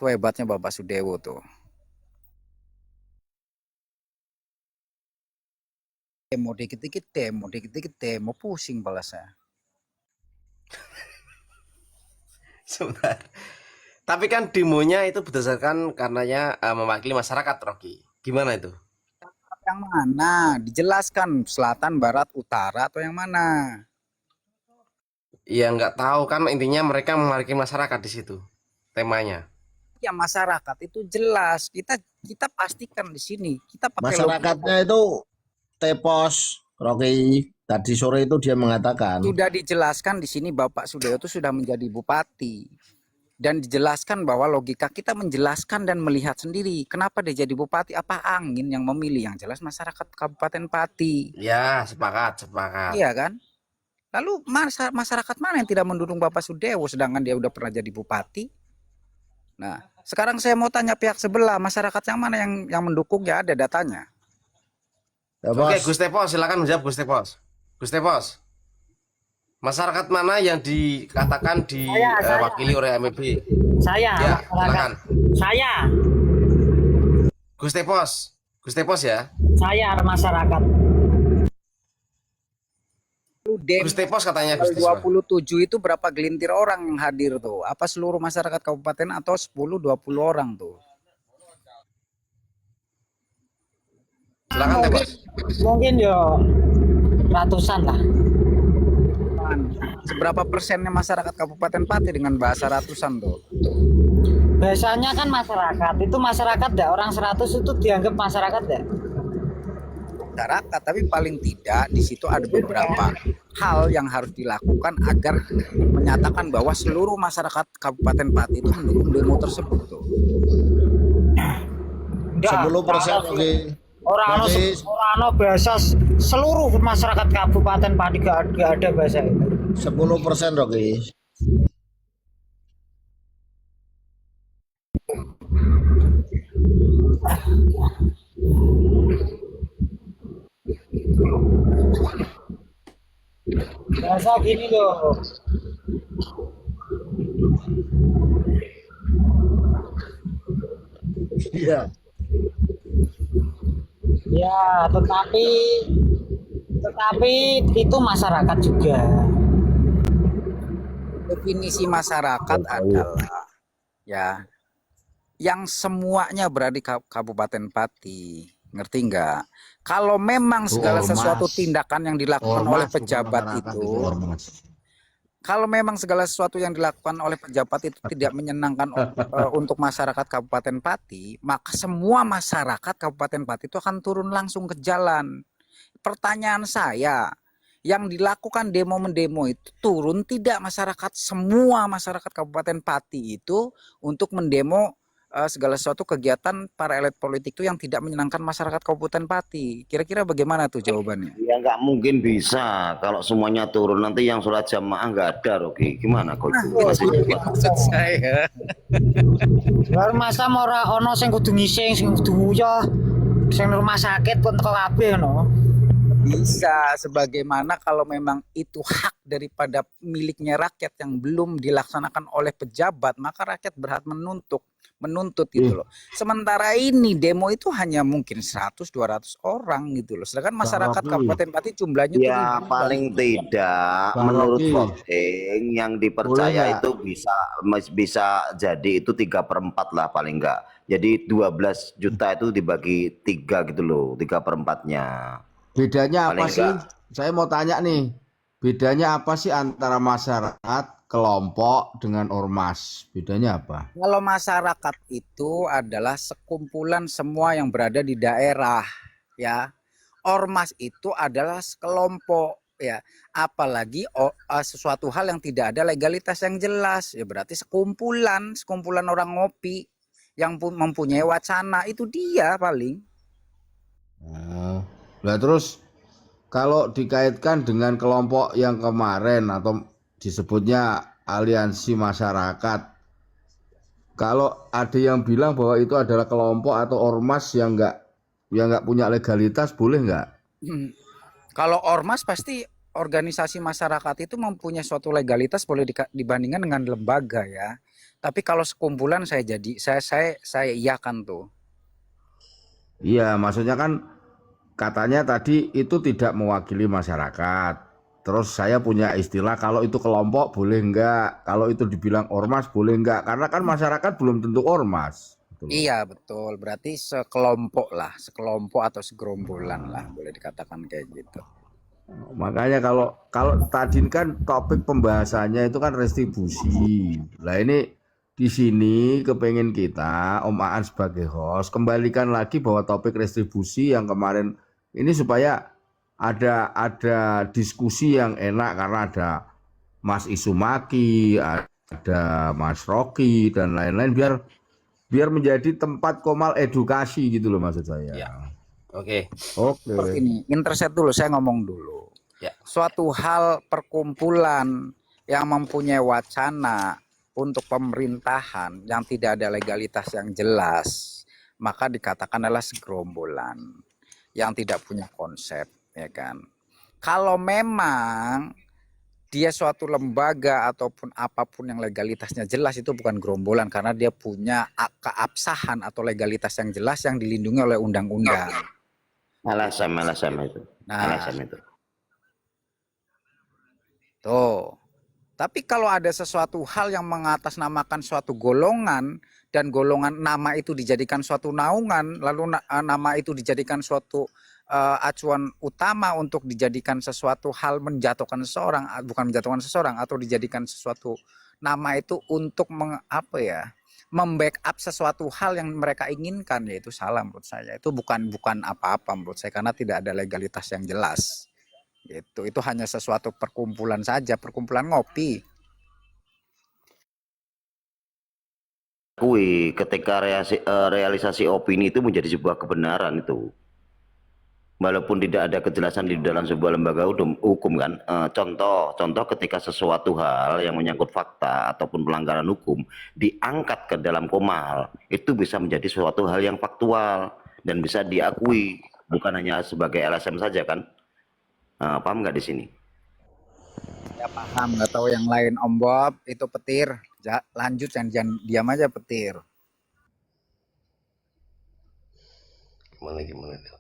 Itu hebatnya Bapak Sudewo tuh. Demo dikit-dikit demo, pusing kepala saya. Sebentar. Tapi kan demonya itu berdasarkan karenanya mewakili masyarakat, Rocky. Gimana itu? Yang mana? Dijelaskan selatan, barat, utara atau yang mana? Ya nggak tahu kan intinya mereka mewakili masyarakat di situ. Temanya. Ya masyarakat itu jelas. Kita pastikan di sini. Kita pakai Masyarakatnya logika. itu Tepos, Rocky. Tadi sore itu dia mengatakan. Sudah dijelaskan di sini Bapak Sudewo itu sudah menjadi bupati. Dan dijelaskan bahwa logika kita menjelaskan dan melihat sendiri. Kenapa dia jadi bupati? Apa angin yang memilih? Yang jelas masyarakat Kabupaten Pati. Ya, sepakat, sepakat. Iya kan? Lalu masyarakat mana yang tidak mendukung Bapak Sudewo sedangkan dia udah pernah jadi bupati? Nah, sekarang saya mau tanya pihak sebelah, masyarakat yang mana yang mendukung, ya ada datanya. Oke, Tepos. Gus Tepos silakan menjawab Gus Tepos. Gus Tepos. Masyarakat mana yang dikatakan diwakili oleh MEB? Saya, Ya, masyarakat. silakan. Saya, Gus Tepos. Gus Tepos ya. saya masyarakat. Demo Gus Tepos katanya tanggal Gus Tepos. 27 itu berapa gelintir orang yang hadir tuh? Apa seluruh masyarakat kabupaten atau 10-20 orang tuh? Silakan Tepos. Mungkin yo ratusan lah. Seberapa persennya masyarakat Kabupaten Pati dengan bahasa ratusan tuh? Biasanya kan masyarakat dah orang 100 itu dianggap masyarakat dah. Masyarakat, tapi paling tidak di situ ada beberapa hal yang harus dilakukan agar menyatakan bahwa seluruh masyarakat Kabupaten Pati itu mendukung demo tersebut tuh. 10% Rocky. Orang bahasa seluruh masyarakat Kabupaten Pati gak ada bahasa itu. 10% Rocky. Bahasa gini loh. Iya. Ya, tetapi itu masyarakat juga. Definisi masyarakat adalah ya yang semuanya berada di Kabupaten Pati. Ngerti nggak? Kalau memang segala sesuatu tindakan yang dilakukan oleh pejabat itu, kalau memang segala sesuatu yang dilakukan oleh pejabat itu tidak menyenangkan untuk masyarakat Kabupaten Pati, maka semua masyarakat Kabupaten Pati itu akan turun langsung ke jalan. Pertanyaan saya, yang dilakukan demo-mendemo itu turun tidak masyarakat, semua masyarakat Kabupaten Pati itu untuk mendemo segala sesuatu kegiatan para elit politik itu yang tidak menyenangkan masyarakat Kabupaten Pati. Kira-kira bagaimana tuh jawabannya? Ya nggak mungkin bisa kalau semuanya turun, nanti yang sholat jamaah nggak ada, Rocky. Gimana kok itu? Maksud saya. Baru masa ora ono sing kudu ngising, sing kudu nguyah, sing rumah sakit pun teko kabeh no. Bisa, sebagaimana kalau memang itu hak daripada miliknya rakyat yang belum dilaksanakan oleh pejabat, maka rakyat berhak menuntut gitu loh. Sementara ini demo itu hanya mungkin 100-200 orang gitu loh. Sedangkan masyarakat Kabupaten Pati jumlahnya tuh Ya paling tidak menurut voting yang dipercaya itu bisa jadi itu 3/4 lah paling enggak. Jadi 12 juta itu dibagi 3 gitu loh, 3/4-nya. Bedanya Paling apa sih? enggak. Saya mau tanya nih, bedanya apa sih antara masyarakat, kelompok dengan ormas? Bedanya apa? Kalau masyarakat itu adalah sekumpulan semua yang berada di daerah, ya. Ormas itu adalah sekelompok, ya. Apalagi sesuatu hal yang tidak ada legalitas yang jelas, ya berarti sekumpulan orang ngopi yang mempunyai wacana, itu dia paling. Nah, terus kalau dikaitkan dengan kelompok yang kemarin atau disebutnya aliansi masyarakat, kalau ada yang bilang bahwa itu adalah kelompok atau ormas yang nggak punya legalitas, boleh nggak? Kalau ormas pasti organisasi masyarakat itu mempunyai suatu legalitas boleh dibandingkan dengan lembaga ya. Tapi kalau sekumpulan saya iyakan tuh. Iya, maksudnya kan katanya tadi itu tidak mewakili masyarakat. Terus saya punya istilah kalau itu kelompok boleh enggak, kalau itu dibilang ormas boleh enggak, karena kan masyarakat belum tentu ormas. Gitu loh. Iya betul, berarti sekelompok atau segerombolan lah boleh dikatakan kayak gitu. Makanya kalau tadi kan topik pembahasannya itu kan retribusi. Lah ini di sini kepengen kita Om Aan sebagai host kembalikan lagi bahwa topik retribusi yang kemarin ini supaya ada diskusi yang enak karena ada Mas Isumaki, ada Mas Rocky dan lain-lain biar menjadi tempat komal edukasi gitu loh maksud saya. Ya. Oke. Seperti ini, interset dulu, saya ngomong dulu. Ya. Suatu hal perkumpulan yang mempunyai wacana untuk pemerintahan yang tidak ada legalitas yang jelas, maka dikatakan adalah segerombolan yang tidak punya konsep, ya kan. Kalau memang dia suatu lembaga ataupun apapun yang legalitasnya jelas, itu bukan gerombolan karena dia punya keabsahan atau legalitas yang jelas yang dilindungi oleh undang-undang. LSM itu. Nah, LSM itu. tuh. Tapi kalau ada sesuatu hal yang mengatasnamakan suatu golongan dan golongan nama itu dijadikan suatu naungan, lalu nama itu dijadikan suatu acuan utama untuk dijadikan sesuatu hal menjatuhkan seseorang, bukan menjatuhkan seseorang, atau dijadikan sesuatu nama itu untuk membackup sesuatu hal yang mereka inginkan, yaitu salah menurut saya. Itu bukan apa-apa menurut saya karena tidak ada legalitas yang jelas. Gitu. Itu hanya sesuatu perkumpulan saja, perkumpulan ngopi. Ketika realisasi opini itu menjadi sebuah kebenaran itu. Walaupun tidak ada kejelasan di dalam sebuah lembaga hukum kan. Contoh ketika sesuatu hal yang menyangkut fakta ataupun pelanggaran hukum diangkat ke dalam komal, itu bisa menjadi suatu hal yang faktual dan bisa diakui, bukan hanya sebagai LSM saja kan. Paham nggak di sini? Ya paham, nggak tahu yang lain Om Bob, itu petir. Lanjut, jangan diam aja petir. Gimana tuh?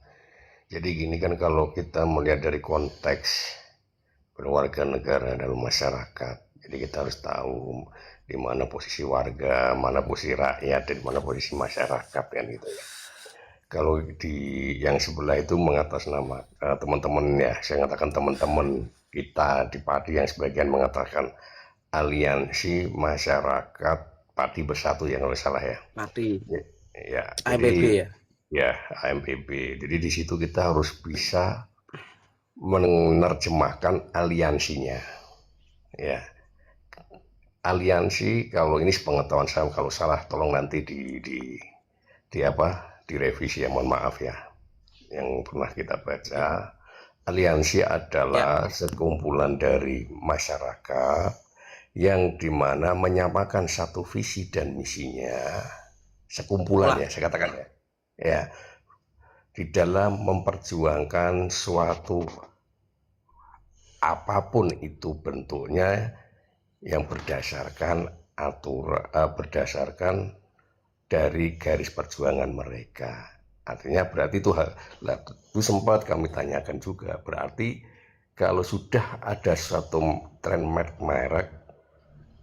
Jadi gini kan, kalau kita melihat dari konteks berwarga negara dalam masyarakat, jadi kita harus tahu di mana posisi warga, mana posisi rakyat, dan mana posisi masyarakat kan gitu ya. Kalau di yang sebelah itu mengatasnamakan teman-teman ya, saya katakan teman-teman kita di Padi yang sebagian mengatakan aliansi masyarakat Padi Bersatu yang kalau salah ya. Padi. Ya. AMPB ya. Ya, AMPB. Jadi di situ kita harus bisa menerjemahkan aliansinya. Ya. Aliansi, kalau ini sepengetahuan saya, kalau salah tolong nanti direvisi ya, mohon maaf ya. Yang pernah kita baca, aliansi adalah sekumpulan dari masyarakat yang dimana menyamakan satu visi dan misinya, sekumpulan ya, saya katakan ya, di dalam memperjuangkan suatu apapun itu bentuknya yang berdasarkan berdasarkan dari garis perjuangan mereka. Artinya berarti itu sempat kami tanyakan juga, berarti kalau sudah ada suatu tren merek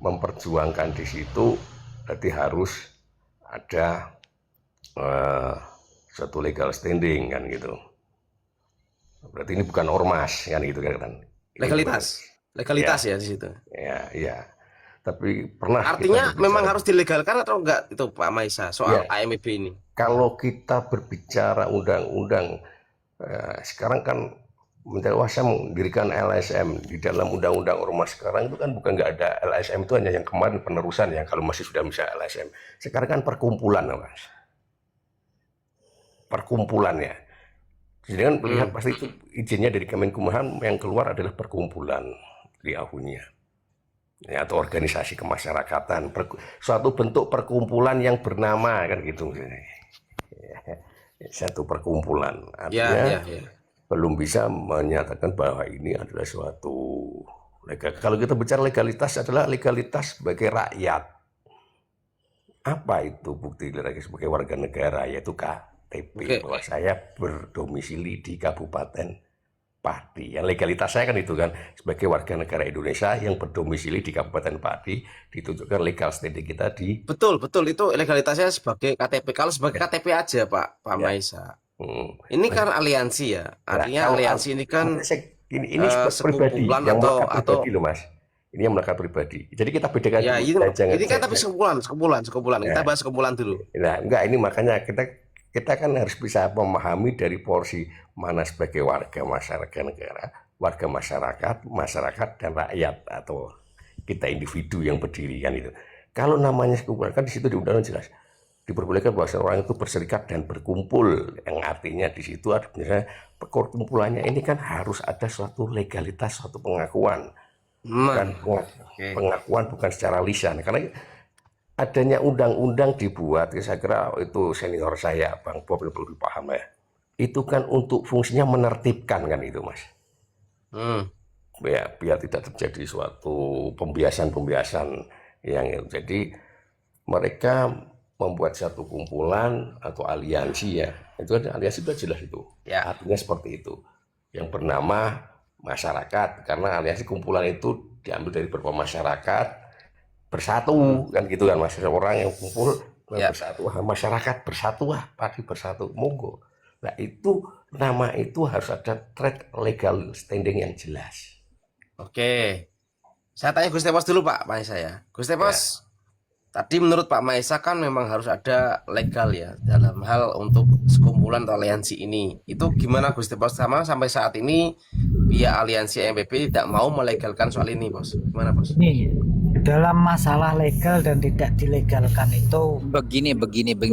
memperjuangkan di situ, berarti harus ada suatu legal standing kan gitu. Berarti ini bukan ormas kan gitu kan. Legalitas ya di situ. Ya. Tapi pernah artinya memang harus dilegalkan atau enggak itu Pak Maisa soal AMPB ini? Kalau kita berbicara undang-undang sekarang kan Menteri Wasam mendirikan LSM di dalam undang-undang ormas sekarang itu kan bukan nggak ada LSM, itu hanya yang kemarin penerusan ya, kalau masih sudah bisa LSM. Sekarang kan perkumpulan Mas. Perkumpulan ya. Jadi kan lihat pasti itu izinnya dari Kemenkumham, yang keluar adalah perkumpulan di ahunya. Ya, atau organisasi kemasyarakatan, suatu bentuk perkumpulan yang bernama kan gitu. Satu perkumpulan artinya belum bisa menyatakan bahwa ini adalah suatu legal. Kalau kita bicara legalitas adalah legalitas sebagai rakyat. Apa itu bukti sebagai warga negara? Yaitu KTP Oke. bahwa saya berdomisili di Kabupaten Pati. Yang legalitas saya kan itu kan sebagai warga negara Indonesia yang berdomisili di Kabupaten Pati, ditunjukkan legal standing kita di Betul, betul, itu legalitasnya sebagai KTP. Kalau sebagai KTP aja Pak Ya. Maisa. hmm, Ini kan aliansi ya. Nah, Artinya kalau aliansi ini kan ini pribadi sekumpulan yang atau melekat pribadi loh Mas. Ini yang melekat pribadi. Jadi kita bedakan ya dulu. Jangan ini kan tapi sekumpulan. Kita Ya. bahas sekumpulan dulu. Nah, enggak ini makanya kita kan harus bisa memahami dari porsi mana sebagai warga masyarakat negara, warga masyarakat dan rakyat atau kita individu yang berdiri kan itu. Kalau namanya sekumpulan kan di situ di undang-undang jelas diperbolehkan bahwa orang itu berserikat dan berkumpul, yang artinya di situ ada misalnya perkumpulannya ini kan harus ada suatu legalitas, suatu pengakuan, bukan pengakuan bukan secara lisan. Karena adanya undang-undang dibuat, saya kira itu senior saya, Bang Bob yang perlu dipaham ya. Itu kan untuk fungsinya menertibkan kan itu Mas. Hmm. Ya, biar tidak terjadi suatu pembiasan-pembiasan yang jadi mereka membuat satu kumpulan atau aliansi ya. Itu kan aliansi sudah jelas itu. Ya. Artinya seperti itu. Yang bernama masyarakat karena aliansi kumpulan itu diambil dari beberapa masyarakat bersatu kan gitu kan Mas. Orang yang kumpul Ya. bersatu, masyarakat bersatu Pati bersatu, monggo. Nah itu nama itu harus ada track legal standing yang jelas. Oke. Saya tanya Gus Tepos dulu Pak Maesa ya. Gus Tepos, tadi menurut Pak Maesa kan memang harus ada legal ya dalam hal untuk sekumpulan atau aliansi ini. Itu gimana Gus Tepos sampai saat ini pihak aliansi MPP tidak mau melegalkan soal ini, Bos. Gimana, Bos? Nih, dalam masalah legal dan tidak dilegalkan itu Begini,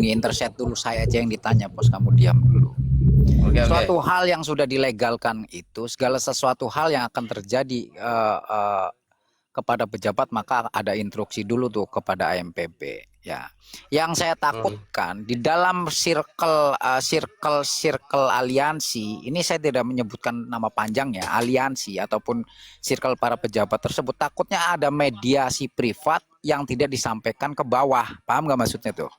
interset dulu saya aja yang ditanya, Bos, kamu diam dulu. Oke, oke. Suatu hal yang sudah dilegalkan itu, segala sesuatu hal yang akan terjadi kepada pejabat maka ada instruksi dulu tuh kepada AMPB ya. Yang saya takutkan di dalam circle aliansi ini, saya tidak menyebutkan nama panjangnya, aliansi ataupun circle para pejabat tersebut, takutnya ada mediasi privat yang tidak disampaikan ke bawah. Paham nggak maksudnya tuh?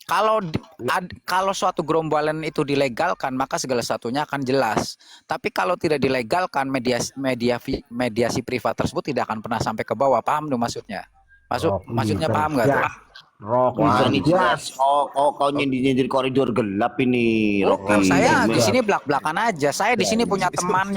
Kalau suatu gerombolan itu dilegalkan maka segala satunya akan jelas. Tapi kalau tidak dilegalkan, mediasi privat tersebut tidak akan pernah sampai ke bawah. Paham tuh maksudnya? Maksudnya paham nggak tuh? Rocky Wah, ini cerdas. jelas. Kau nyindir koridor gelap ini, Bukan, Rocky. saya di sini belak-belakan aja. Saya di sini punya teman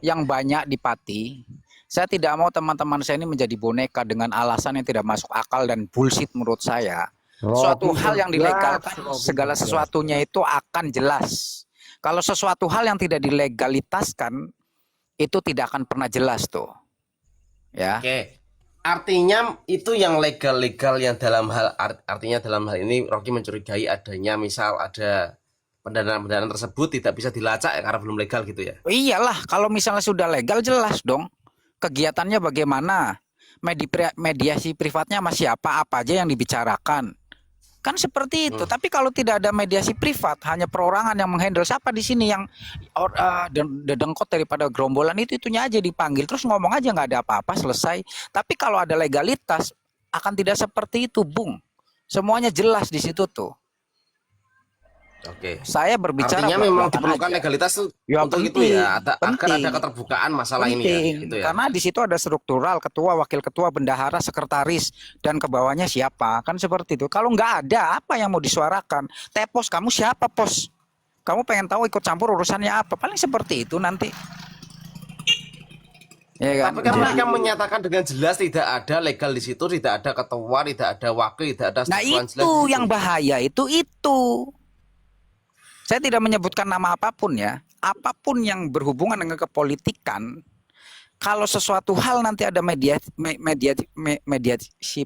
yang banyak di Pati. Saya tidak mau teman-teman saya ini menjadi boneka dengan alasan yang tidak masuk akal dan bullshit menurut saya. Suatu hal yang dilegalkan, segala sesuatunya itu akan jelas. Kalau sesuatu hal yang tidak dilegalitaskan, itu tidak akan pernah jelas tuh. Ya. Oke. Artinya itu yang legal-legal yang artinya dalam hal ini Rocky mencurigai adanya misal ada pendanaan tersebut tidak bisa dilacak ya, karena belum legal gitu ya. Iyalah, kalau misalnya sudah legal jelas dong. Kegiatannya bagaimana? Mediasi privatnya sama siapa, apa aja yang dibicarakan. Kan seperti itu. Tapi kalau tidak ada mediasi privat, hanya perorangan yang menghandle, siapa di sini yang dedengkot daripada gerombolan itunya aja dipanggil, terus ngomong aja nggak ada apa-apa, selesai. Tapi kalau ada legalitas, akan tidak seperti itu, Bung. Semuanya jelas di situ tuh. Oke. Saya berbicara Artinya memang belak-belakan diperlukan aja. legalitas tuh Ya, untuk itu penting, ya, agar penting. ada keterbukaan masalah ini ya, Penting, gitu ya. karena di situ ada struktural, ketua, wakil ketua, bendahara, sekretaris, dan ke bawahnya siapa, kan seperti itu. Kalau nggak ada, apa yang mau disuarakan? Tepos, kamu siapa, Pos? Kamu pengen tahu ikut campur urusannya apa? Paling seperti itu nanti. Ya kan? Tapi kan mereka menyatakan dengan jelas tidak ada legal di situ, tidak ada ketua, tidak ada wakil, tidak ada Nah strukturan jelas itu di situ. yang bahaya, itu. Saya tidak menyebutkan nama apapun ya. Apapun yang berhubungan dengan kepolitikan, kalau sesuatu hal nanti ada mediasi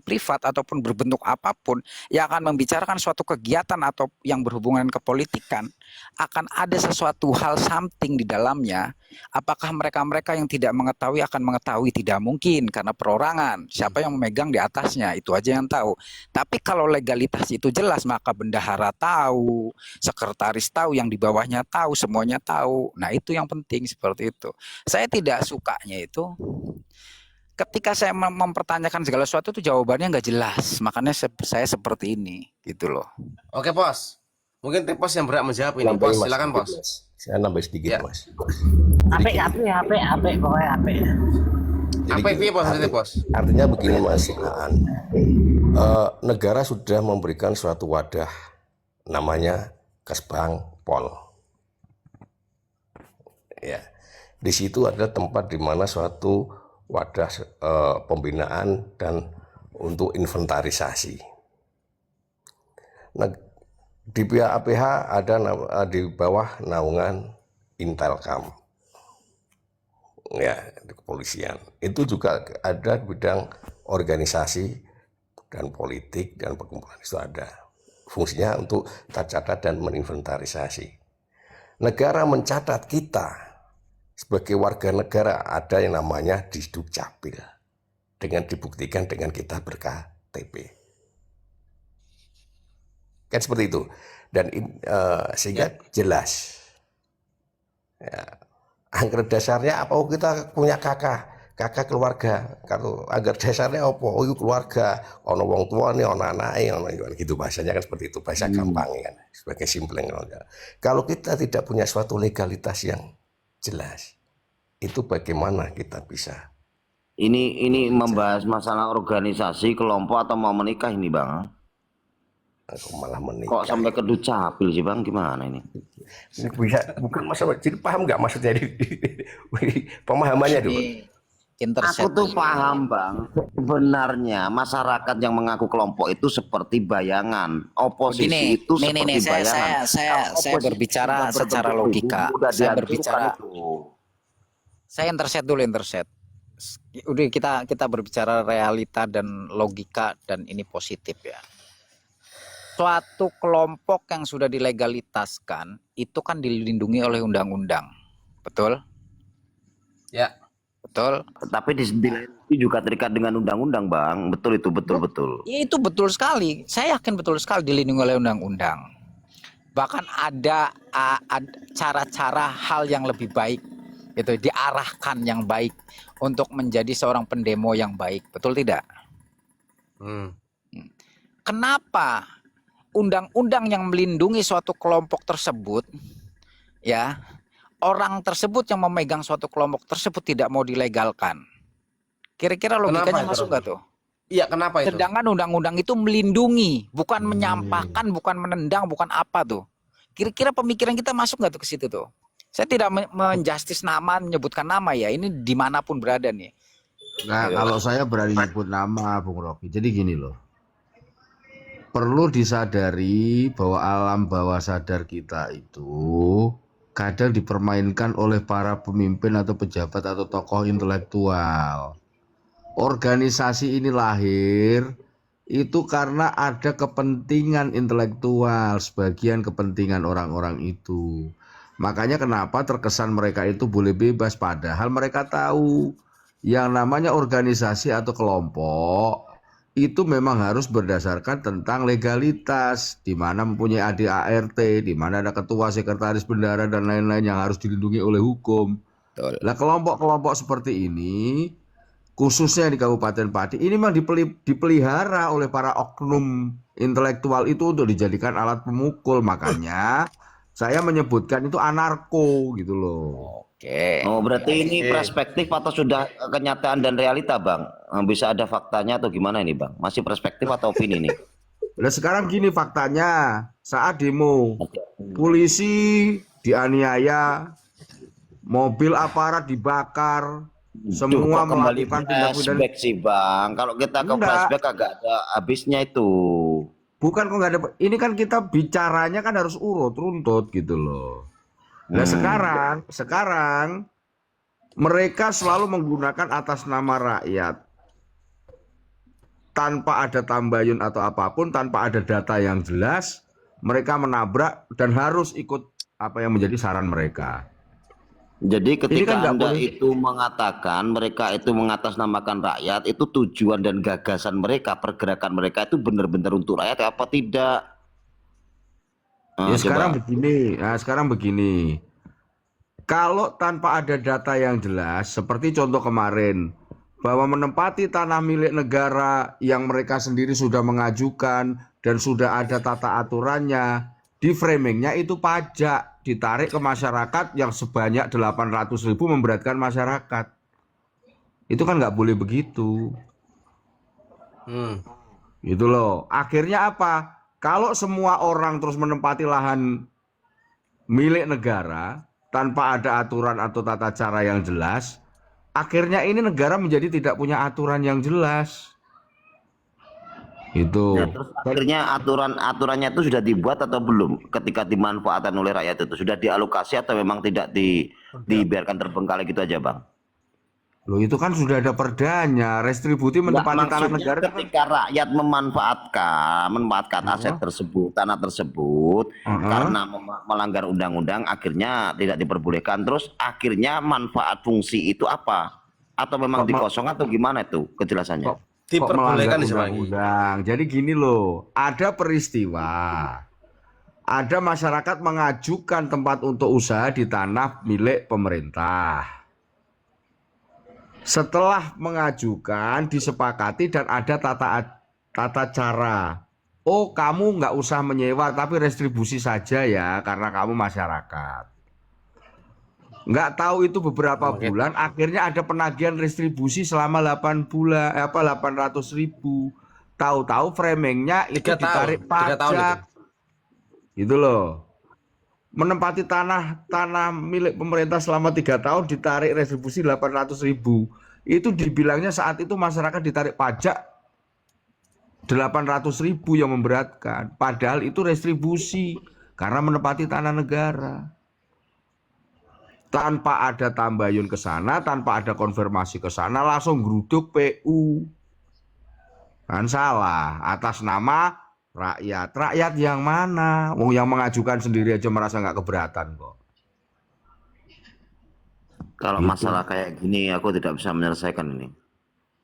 privat ataupun berbentuk apapun yang akan membicarakan suatu kegiatan atau yang berhubungan kepolitikan, akan ada sesuatu hal something di dalamnya. Apakah mereka-mereka yang tidak mengetahui akan mengetahui? Tidak mungkin, karena perorangan. Siapa yang memegang di atasnya, itu aja yang tahu. Tapi kalau legalitas itu jelas, maka bendahara tahu, sekretaris tahu, yang di bawahnya tahu, semuanya tahu. Nah, itu yang penting, seperti itu. Saya tidak sukanya itu ketika saya mempertanyakan segala sesuatu itu jawabannya nggak jelas, makanya saya seperti ini, gitu loh. Oke, Pos. Mungkin tim Pos yang berhak menjawab ini. Nambahin, Pos, Mas, silakan, sedikit, Pos. Mas. Saya nambah sedikit, Ya. Mas. Apik pokoknya apik. Apa yang Pos dari Pos? Artinya begini, Mas Aan. Negara sudah memberikan suatu wadah namanya Kesbang Pol. Ya, di situ ada tempat di mana suatu wadah pembinaan dan untuk inventarisasi. Nah, di pihak APH ada di bawah naungan Intelkam, ya, di kepolisian. Itu juga ada bidang organisasi dan politik dan perkumpulan, itu ada. Fungsinya untuk tercatat dan meninventarisasi. Negara mencatat kita sebagai warga negara, ada yang namanya Disdukcapil, dengan dibuktikan dengan kita berKTP. Kan seperti itu. Dan sehingga jelas. Ya, anggaran dasarnya apa? Oh, kita punya kakak keluarga. Kalau anggaran dasarnya apa? Oh, itu keluarga. Ono wong tua nih, ono anake, ono gitu, bahasanya kan seperti itu, bahasa gampang kan, sebagai simpleng. Kalau kita tidak punya suatu legalitas yang jelas, itu bagaimana kita bisa? Ini membahas masalah organisasi, kelompok, atau mau menikah ini, Bang? Aku malah menikah. Kok sampai ke Dukcapil sih, Bang? Gimana ini? Ini bisa, bukan masalah. Jadi paham nggak maksudnya? Pemahamannya dulu. Intercept. Aku tuh paham, Bang. Sebenarnya masyarakat yang mengaku kelompok itu seperti bayangan. Oposisi Begini, itu nih, seperti nih, bayangan. saya Oposisi berbicara sudah secara berbentuk logika. tubuh, mudah Saya dihancurkan berbicara, itu. saya interset dulu, interset. Udah, kita berbicara realita dan logika, dan ini positif ya. Suatu kelompok yang sudah dilegalitaskan itu kan dilindungi oleh undang-undang, betul? Ya. Betul. Tapi di lain itu juga terikat dengan undang-undang, Bang. Betul itu, betul. Ya, itu betul sekali. Saya yakin betul sekali dilindungi oleh undang-undang. Bahkan ada cara-cara hal yang lebih baik, itu diarahkan yang baik untuk menjadi seorang pendemo yang baik, betul tidak? Kenapa undang-undang yang melindungi suatu kelompok tersebut, ya, orang tersebut yang memegang suatu kelompok tersebut tidak mau dilegalkan? Kira-kira logikanya masuk nggak tuh? Iya, kenapa itu? Sedangkan undang-undang itu melindungi, bukan menyampahkan, bukan menendang, bukan apa tuh. Kira-kira pemikiran kita masuk nggak tuh ke situ tuh? Saya tidak menjustis nama, menyebutkan nama ya. Ini dimanapun berada nih. Nah, kalau saya berani nyebut nama, Bung Rocky. Jadi gini loh. Perlu disadari bahwa alam bawah sadar kita itu kadang dipermainkan oleh para pemimpin atau pejabat atau tokoh intelektual. Organisasi ini lahir itu karena ada kepentingan intelektual, sebagian kepentingan orang-orang itu. Makanya kenapa terkesan mereka itu boleh bebas, padahal mereka tahu yang namanya organisasi atau kelompok itu memang harus berdasarkan tentang legalitas, di mana mempunyai ADART, di mana ada ketua, sekretaris, bendahara, dan lain-lain yang harus dilindungi oleh hukum. Betul. Nah, kelompok-kelompok seperti ini, khususnya di Kabupaten Pati, ini memang dipelihara oleh para oknum intelektual itu untuk dijadikan alat pemukul. Makanya saya menyebutkan itu anarko gitu loh. Oke. Oh, berarti ini perspektif atau sudah kenyataan dan realita, Bang? Bisa ada faktanya atau gimana ini, Bang? Masih perspektif atau opini nih? Nah, sekarang gini faktanya, saat demo, polisi dianiaya, mobil aparat dibakar, semua Duh, kok kembali melakukan tindak pidana. flashback sih, Bang. Kalau kita ke Enggak. flashback agak ada habisnya itu. Bukan kok nggak ada. Ini kan kita bicaranya kan harus urut runtut gitu loh. Nah sekarang mereka selalu menggunakan atas nama rakyat tanpa ada tambayun atau apapun, tanpa ada data yang jelas, mereka menabrak dan harus ikut apa yang menjadi saran mereka. Jadi Ini ketika kan nggak Anda boleh. itu mengatakan mereka itu mengatasnamakan rakyat, itu tujuan dan gagasan mereka, pergerakan mereka itu benar-benar untuk rakyat apa tidak? Ya sekarang Coba. begini, nah sekarang begini. Kalau tanpa ada data yang jelas, seperti contoh kemarin, bahwa menempati tanah milik negara yang mereka sendiri sudah mengajukan dan sudah ada tata aturannya, di framingnya itu pajak ditarik ke masyarakat yang sebanyak 800.000 memberatkan masyarakat. Itu kan nggak boleh begitu. Gitu loh. Akhirnya apa? Kalau semua orang terus menempati lahan milik negara tanpa ada aturan atau tata cara yang jelas, akhirnya ini negara menjadi tidak punya aturan yang jelas. Itu. Ya, terus akhirnya aturannya itu sudah dibuat atau belum ketika dimanfaatkan oleh rakyat itu? Sudah dialokasi atau memang tidak dibiarkan terbengkalai gitu aja, Bang? Loh itu kan sudah ada perdanya, restribusi Enggak, menempati tanah maksudnya negara kan. ketika rakyat memanfaatkan aset tersebut, tanah tersebut karena melanggar undang-undang, akhirnya tidak diperbolehkan. Terus akhirnya manfaat fungsi itu apa? Atau memang dikosong atau gimana itu kejelasannya? Kok Diperbolehkan melanggar nih Semanggi. undang-undang. Jadi gini loh, ada peristiwa. Ada masyarakat mengajukan tempat untuk usaha di tanah milik pemerintah. Setelah mengajukan, disepakati dan ada tata cara. Oh, kamu nggak usah menyewa, tapi restribusi saja ya, karena kamu masyarakat. Nggak tahu itu beberapa bulan, akhirnya ada penagihan restribusi selama 8 bulan, 800.000. Tahu-tahu framingnya itu 3 tahun, ditarik 3 tahun itu. pajak. Gitu loh. Menempati tanah milik pemerintah selama 3 tahun ditarik retribusi 800.000. Itu dibilangnya saat itu masyarakat ditarik pajak 800.000 yang memberatkan. Padahal itu restribusi karena menempati tanah negara. Tanpa ada tambayun ke sana, tanpa ada konfirmasi ke sana, langsung geruduk PU. Kan salah, atas nama rakyat. Rakyat yang mana? Wong yang mengajukan sendiri aja merasa nggak keberatan kok. Kalau Gitu. masalah kayak gini aku tidak bisa menyelesaikan ini.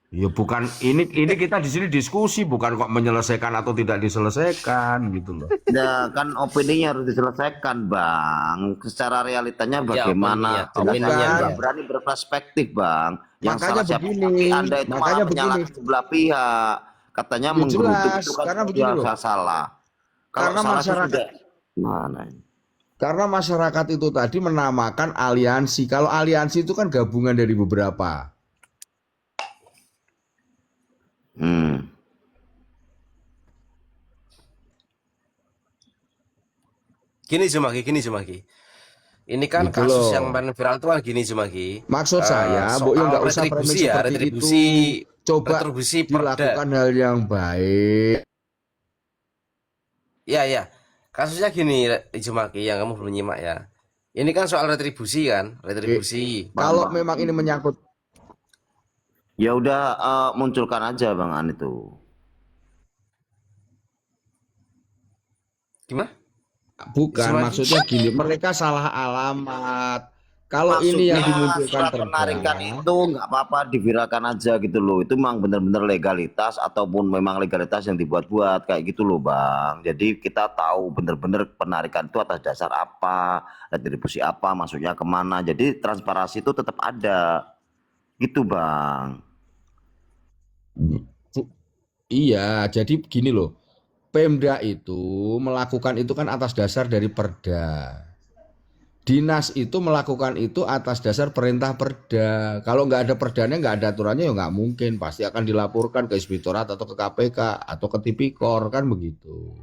Ya bukan ini kita di sini diskusi, bukan kok menyelesaikan atau tidak diselesaikan gitu loh. Ya kan opininya harus diselesaikan, Bang. Secara realitanya Ya, bagaimana? opininya, Jelas Bang. nggak berani berperspektif, Bang. Yang Makanya salah siapa? begini, Anda itu makanya malah begini. menyalahkan sebelah pihak. Katanya Ya menggeruduk jelas, itu kan karena begini loh. salah. Kalau Karena salah itu masyarakat- sudah mana? Karena masyarakat itu tadi menamakan aliansi. Kalau aliansi itu kan gabungan dari beberapa. Gini Semanggi. Ini kan Gitu kasus loh. yang kemarin viral itu kan gini Semanggi. Maksud saya, Bu, ya soal nggak usah retribusi framing ya, seperti retribusi, itu. Coba retribusi perda. dilakukan hal yang baik. Ya. Kasusnya gini, Semanggi, yang kamu belum nyimak ya. Ini kan soal retribusi kan, retribusi. Kalau memang ini menyangkut, Ya udah munculkan aja Bang An itu. Gimana? bukan Semakin- maksudnya gini, mereka salah alamat. Kalau ini yang dimunculkan surat penarikan perda, itu nggak apa-apa diviralkan aja gitu loh. Itu memang benar-benar legalitas ataupun memang legalitas yang dibuat-buat kayak gitu loh Bang. Jadi kita tahu benar-benar penarikan itu atas dasar apa, retribusi apa, maksudnya kemana. Jadi transparansi itu tetap ada gitu Bang. iya, jadi gini loh. Pemda itu melakukan itu kan atas dasar dari perda. Dinas itu melakukan itu atas dasar perintah perda. Kalau nggak ada perdanya, nggak ada aturannya, ya nggak mungkin. Pasti akan dilaporkan ke Inspektorat atau ke KPK atau ke Tipikor, kan begitu.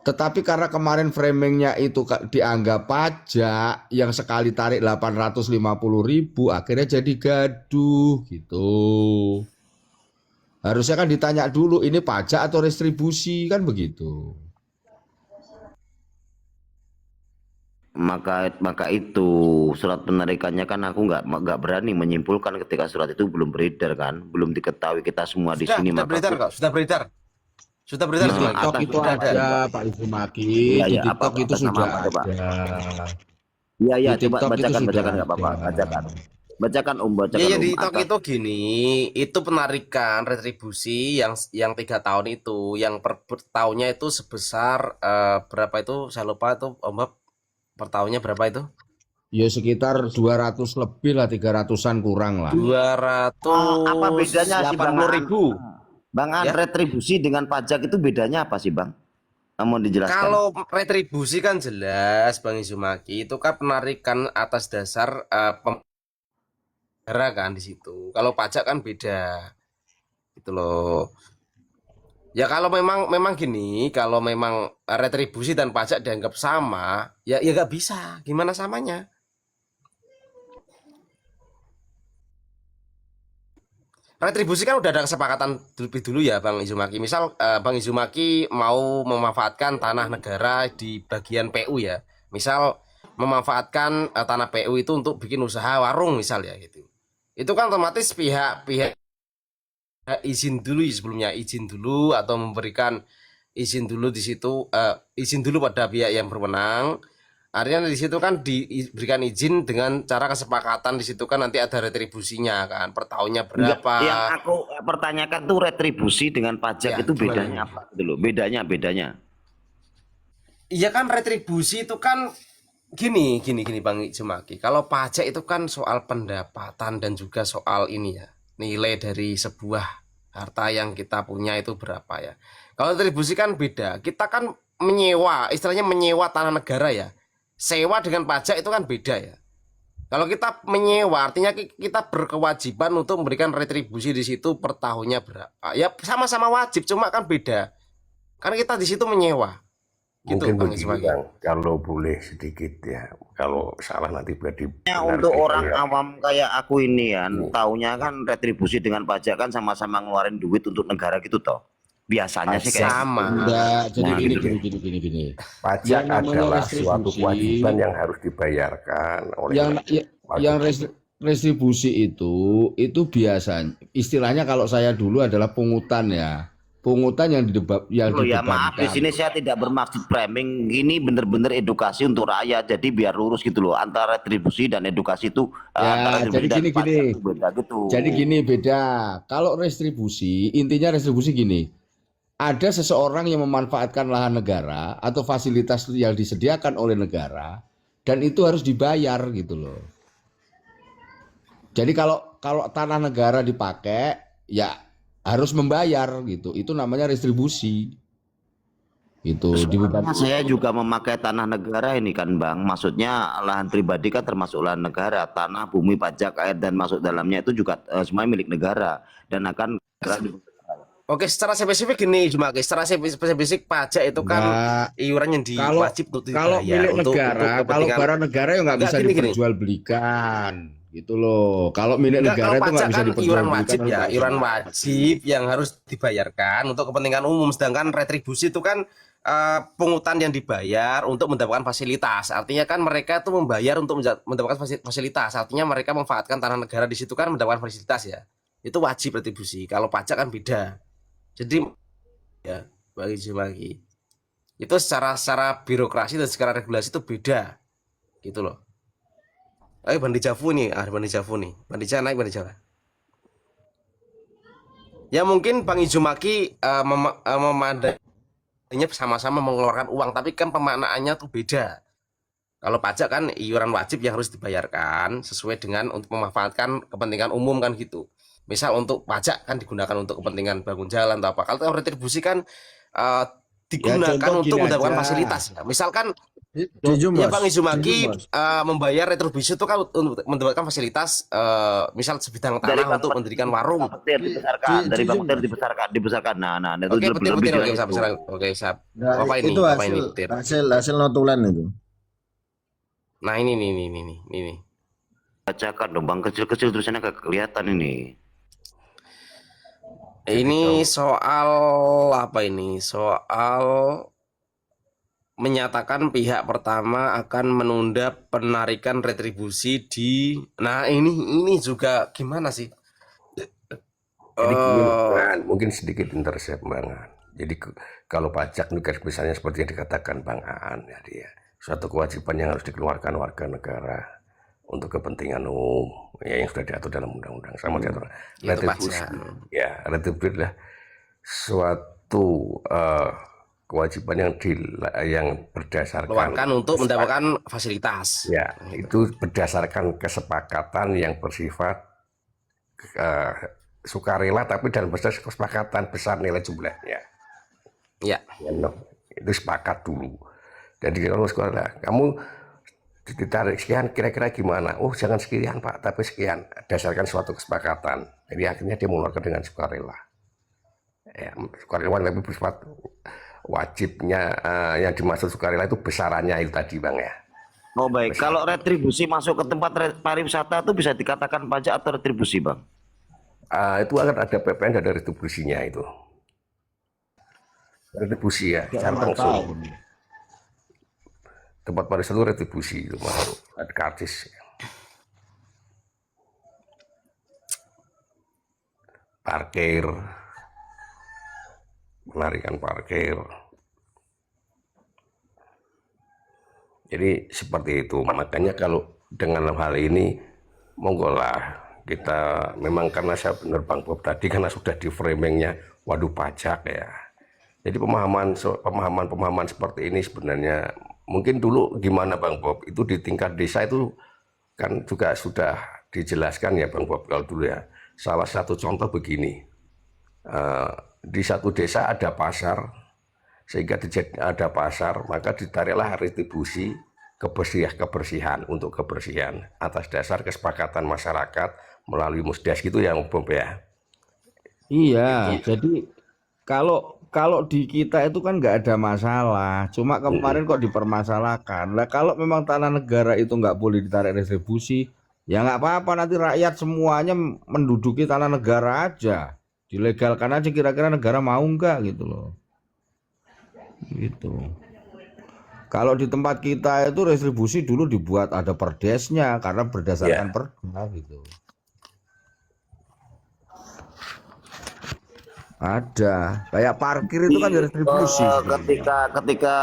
Tetapi karena kemarin framingnya itu dianggap pajak yang sekali tarik 850.000, akhirnya jadi gaduh gitu. Harusnya kan ditanya dulu ini pajak atau restribusi, kan begitu. Maka itu surat penarikannya kan aku nggak berani menyimpulkan ketika surat itu belum beredar kan, belum diketahui kita semua di sini. Sudah Maka beredar kok, sudah beredar. Sudah Di beredar Nah, Jumaki? TikTok atas itu Sudah nama ada. ada, apa, Pak Izumaki. iya Di ya, apa TikTok itu atas nama sudah apa coba? ada. Iya Di ya, coba TikTok itu bacakan, sudah bacakan nggak apa-apa, ada. bacakan, bacakan Ya, bacakan ya di TikTok atas. itu gini, itu penarikan retribusi yang 3 tahun itu, yang per tahunnya itu sebesar berapa itu? Saya lupa itu, Om Bob, per tahunnya berapa itu? Ya sekitar 200 lebih lah, 300-an kurang lah. Apa bedanya sih Bang 280.000 Bang ya. retribusi dengan pajak itu bedanya apa sih Bang? Mau dijelaskan? Kalau retribusi kan jelas Bang Izumaki, itu kan penarikan atas dasar negara kan di situ. Kalau pajak kan beda. Gitu loh. Ya kalau memang gini, kalau memang retribusi dan pajak dianggap sama, ya nggak bisa. Gimana samanya? Retribusi kan udah ada kesepakatan lebih dulu ya Bang Izumaki. Misal Bang Izumaki mau memanfaatkan tanah negara di bagian PU ya. Misal memanfaatkan tanah PU itu untuk bikin usaha warung misal ya gitu. Itu kan otomatis pihak izin dulu sebelumnya, izin dulu atau memberikan izin dulu di situ, izin dulu pada pihak yang berwenang. Artinya di situ kan diberikan izin dengan cara kesepakatan, di situ kan nanti ada retribusinya kan, per tahunnya Enggak, berapa. yang aku pertanyakan tuh retribusi dengan pajak Ya, itu gimana? bedanya apa gitu loh. Bedanya. Iya kan retribusi itu kan gini Bang Jemaki. Kalau pajak itu kan soal pendapatan dan juga soal ini ya, nilai dari sebuah harta yang kita punya itu berapa ya. Kalau retribusi kan beda. Kita kan menyewa, istilahnya menyewa tanah negara ya. Sewa dengan pajak itu kan beda ya. Kalau kita menyewa artinya kita berkewajiban untuk memberikan retribusi di situ per tahunnya berapa. Ya sama-sama wajib, cuma kan beda. Karena kita di situ menyewa. Gitu Mungkin Bang begini Ismail. Bang, kalau boleh sedikit ya, kalau salah nanti biar Ya, dibenar untuk gitu orang ya. awam kayak aku ini kan, taunya kan retribusi dengan pajak kan sama-sama ngeluarin duit untuk negara gitu toh. Biasanya sih kayak Sama. Enggak, jadi Nah, gini, gitu. gini. Pajak Yang namanya adalah suatu retribusi, kewajiban yang harus dibayarkan oleh yang retribusi itu biasanya istilahnya kalau saya dulu adalah pungutan ya. Pungutan yang Loh ya maaf, di dibebankan. sini saya tidak bermaksud framing. Ini bener-bener edukasi untuk rakyat. Jadi biar lurus gitu loh. Antara retribusi dan edukasi itu antara Ya, retribusi jadi dan gini. pajak itu beda gitu. Jadi gini beda. Kalau retribusi, intinya retribusi gini. Ada seseorang yang memanfaatkan lahan negara atau fasilitas yang disediakan oleh negara dan itu harus dibayar gitu loh. Jadi kalau tanah negara dipakai ya harus membayar gitu. Itu namanya retribusi. Itu dibebankan. Saya juga memakai tanah negara ini kan Bang. Maksudnya lahan pribadi kan termasuk lahan negara. Tanah, bumi, pajak, air dan masuk dalamnya itu juga semuanya milik negara dan akan Oke, secara spesifik gini cuma secara spesifik pajak itu kan iuran yang diwajib untuk kalau dibayar milik untuk negara, kalau kepentingan. barang negara ya nggak bisa Gini. diperjualbelikan gitu loh. Kalau milik Enggak, negara kalau itu nggak pajak bisa kan iuran diperjualbelikan wajib oleh ya, perusahaan. iuran wajib yang harus dibayarkan untuk kepentingan umum. Sedangkan retribusi itu kan pungutan yang dibayar untuk mendapatkan fasilitas. Artinya kan mereka itu membayar untuk mendapatkan fasilitas. Artinya mereka memanfaatkan tanah negara di situ kan mendapatkan fasilitas ya. Itu wajib retribusi. Kalau pajak kan beda. Jadi ya bagi itu secara birokrasi dan secara regulasi itu beda gitu loh. Ayo Bandi Javu nih, Bandi Javu nih. Bandi Javu naik Bandi Javu. Ya mungkin Bang Izumaki memandangnya sama-sama mengeluarkan uang, tapi kan pemaknaannya tuh beda. Kalau pajak kan iuran wajib yang harus dibayarkan sesuai dengan untuk memanfaatkan kepentingan umum kan gitu. Misal untuk pajak kan digunakan untuk kepentingan bangun jalan atau apa. Kalau retribusi kan digunakan contoh untuk gini mendapatkan aja. fasilitas. Ya. Misalkan Jujur, ya Bos. Bang Izumaki Jujur, Bos. membayar retribusi itu kan untuk mendapatkan fasilitas misal sebidang dari tanah untuk mendirikan warung. Petir dibesarkan, dari Bang Petir dibesarkan. Nah, itu Oke, petir, lebih oke, jelas itu. oke, siap. Nah, Apa ini? itu Apa ini petir? hasil notulen itu. Nah, ini. Bacakan dong Bang, kecil-kecil tulisannya agak kelihatan ini. Ini soal apa ini? Soal menyatakan pihak pertama akan menunda penarikan retribusi di. Nah, ini juga gimana sih? Jadi mungkin sedikit intercept Bang. Jadi kalau pajak ini garis besarnya seperti yang dikatakan Bang Aan, jadi ya suatu kewajiban yang harus dikeluarkan warga negara untuk kepentingan umum, ya yang sudah diatur dalam undang-undang sama diatur. Itu Retribusi, pajak. ya retribusi adalah suatu kewajiban yang berdasarkan Keluarkan untuk mendapatkan fasilitas. ya itu berdasarkan kesepakatan yang bersifat eh, sukarela, tapi dalam kesepakatan besar nilai jumlahnya. Ya. Ya, no. Itu sepakat dulu. Jadi kalau sekolah, kamu ditarik sekian, kira-kira gimana? Oh, jangan sekian Pak, tapi sekian. Berdasarkan suatu kesepakatan. Jadi akhirnya dia mengeluarkan dengan sukarela. Ya, sukarela lebih bersifat wajibnya, yang dimaksud sukarela itu besarannya itu tadi Bang ya. Oh baik, kalau retribusi masuk ke tempat pariwisata itu bisa dikatakan pajak atau retribusi, Bang? Itu akan ada PPN dan ada retribusinya itu. Retribusi ya, secara langsung. Tempat pariwisata itu retribusi itu masuk, ada karcis. Parkir, penarikan parkir. Jadi seperti itu. Makanya kalau dengan hal ini, monggolah kita memang karena saya benar Bang Bob tadi karena sudah di framingnya, waduh pajak ya. Jadi pemahaman seperti ini sebenarnya mungkin dulu gimana Bang Bob itu di tingkat desa itu kan juga sudah dijelaskan ya Bang Bob kalau dulu ya. Salah satu contoh begini, di satu desa ada pasar, sehingga ada pasar maka ditariklah retribusi kebersihan untuk kebersihan atas dasar kesepakatan masyarakat melalui musdes gitu ya Bob ya. Iya, jadi kalau di kita itu kan nggak ada masalah. Cuma kemarin kok dipermasalahkan. Lah kalau memang tanah negara itu nggak boleh ditarik retribusi, ya nggak apa-apa nanti rakyat semuanya menduduki tanah negara aja. Dilegalkan aja kira-kira negara mau nggak gitu loh. Gitu. Kalau di tempat kita itu retribusi dulu dibuat ada perdesnya karena berdasarkan perda gitu. Ada kayak parkir itu kan retribusi. Ketika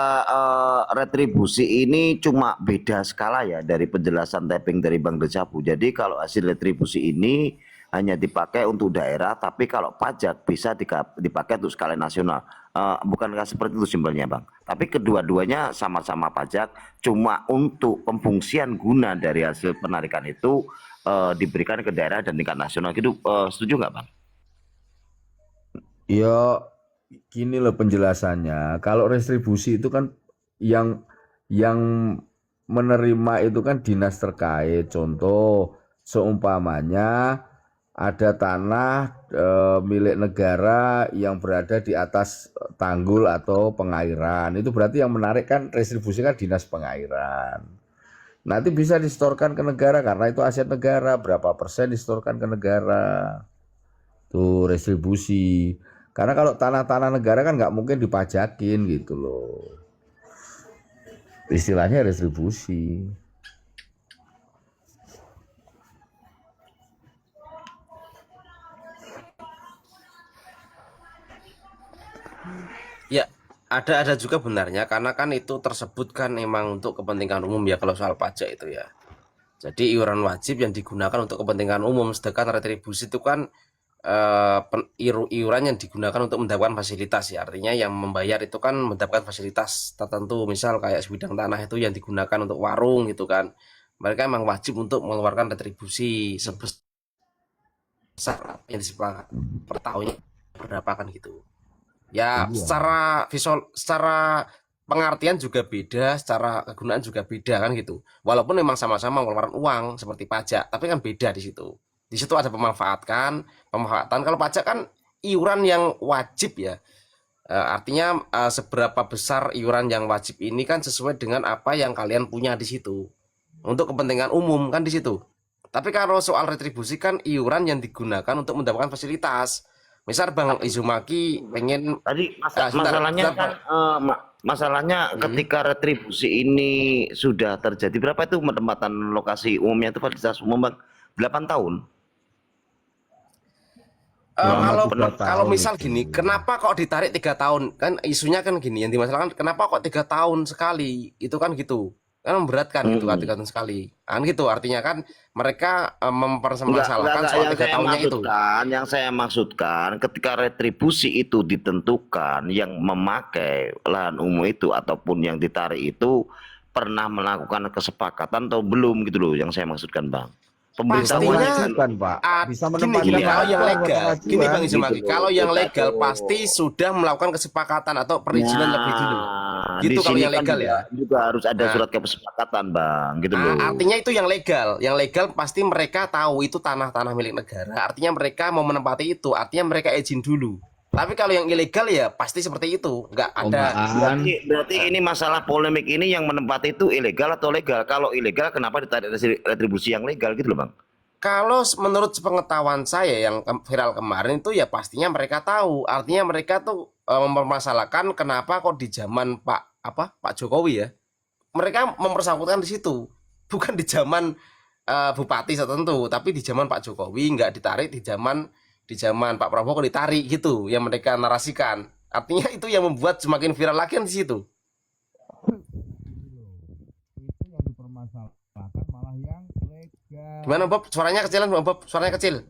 retribusi ini cuma beda skala ya dari penjelasan tapping dari Bang Decapu. Jadi kalau hasil retribusi ini hanya dipakai untuk daerah, tapi kalau pajak bisa dipakai untuk skala nasional. Bukankah seperti itu simpelnya Bang? Tapi kedua-duanya sama-sama pajak, cuma untuk pemfungsian guna dari hasil penarikan itu diberikan ke daerah dan tingkat nasional gitu. Setuju nggak Bang? Ya gini loh penjelasannya. Kalau retribusi itu kan yang menerima itu kan dinas terkait. Contoh seumpamanya ada tanah milik negara yang berada di atas tanggul atau pengairan. Itu berarti yang menarik kan retribusi kan dinas pengairan. Nanti bisa disetorkan ke negara karena itu aset negara. Berapa persen disetorkan ke negara. Tuh retribusi. Karena kalau tanah-tanah negara kan nggak mungkin dipajakin gitu loh. Istilahnya retribusi. Ya, ada juga benarnya karena kan itu tersebut kan emang untuk kepentingan umum ya kalau soal pajak itu ya. Jadi iuran wajib yang digunakan untuk kepentingan umum, sedangkan retribusi itu kan iuran yang digunakan untuk mendapatkan fasilitas ya. Artinya yang membayar itu kan mendapatkan fasilitas tertentu, misal kayak sebidang tanah itu yang digunakan untuk warung gitu kan. Mereka emang wajib untuk mengeluarkan retribusi sebesar yang disepakati per tahunnya berapa kan gitu. Ya, secara visual, secara pengertian juga beda, secara kegunaan juga beda kan gitu. Walaupun memang sama-sama mengeluarkan uang seperti pajak, tapi kan beda di situ. Di situ ada pemanfaatan. Kalau pajak kan iuran yang wajib ya. Artinya seberapa besar iuran yang wajib ini kan sesuai dengan apa yang kalian punya di situ. Untuk kepentingan umum kan di situ. Tapi kalau soal retribusi kan iuran yang digunakan untuk mendapatkan fasilitas. Misal Bang Izumaki pengen tadi masalahnya kan masalahnya ketika retribusi ini sudah terjadi, berapa itu penempatan lokasi umumnya itu fasilitas umum Bang? 8 tahun. Selama Kalau 3 tahun misal itu. gini, kenapa kok ditarik 3 tahun? Kan isunya kan gini, yang dimasalahkan kenapa kok 3 tahun sekali? Itu kan gitu, kan memberatkan gitu kan 3 tahun sekali. Kan gitu, artinya kan mereka mempermasalahkan soal 3 tahunnya itu. Yang saya maksudkan ketika retribusi itu ditentukan, yang memakai lahan umum itu ataupun yang ditarik itu pernah melakukan kesepakatan atau belum gitu loh, yang saya maksudkan Bang. Pemerintah Pastinya mengajukan, Pak. Bisa gini, menempatkan kalau lahan yang lewat legal, pengajuan. gini Bang Izumaki, Gitu loh, kalau yang kita legal tuh. pasti sudah melakukan kesepakatan atau perizinan lebih dulu. Nah, Gitu di kalau sini yang kan legal juga, ya. juga harus ada Nah, surat kesepakatan Bang, gitu loh. artinya itu yang legal. Yang legal pasti mereka tahu itu tanah-tanah milik negara. Artinya mereka mau menempati itu. Artinya mereka izin dulu. Tapi kalau yang ilegal ya pasti seperti itu. Nggak Oh, ada. enggak. Berarti ini masalah polemik ini yang menempati itu ilegal atau legal? Kalau ilegal kenapa ditarik retribusi yang legal gitu loh Bang? Kalau menurut pengetahuan saya yang viral kemarin itu ya pastinya mereka tahu. Artinya mereka tuh mempermasalahkan kenapa kok di zaman Pak Jokowi ya. Mereka mempersangkutkan di situ. Bukan di zaman bupati tertentu, tapi di zaman Pak Jokowi nggak ditarik, di zaman Pak Prabowo kok ditarik gitu yang mereka narasikan. Artinya itu yang membuat semakin viral lagi kan di situ. Itu yang dipermasalahkan malah yang legal. Gimana Bob? Suaranya kecilan Bob, suaranya kecil.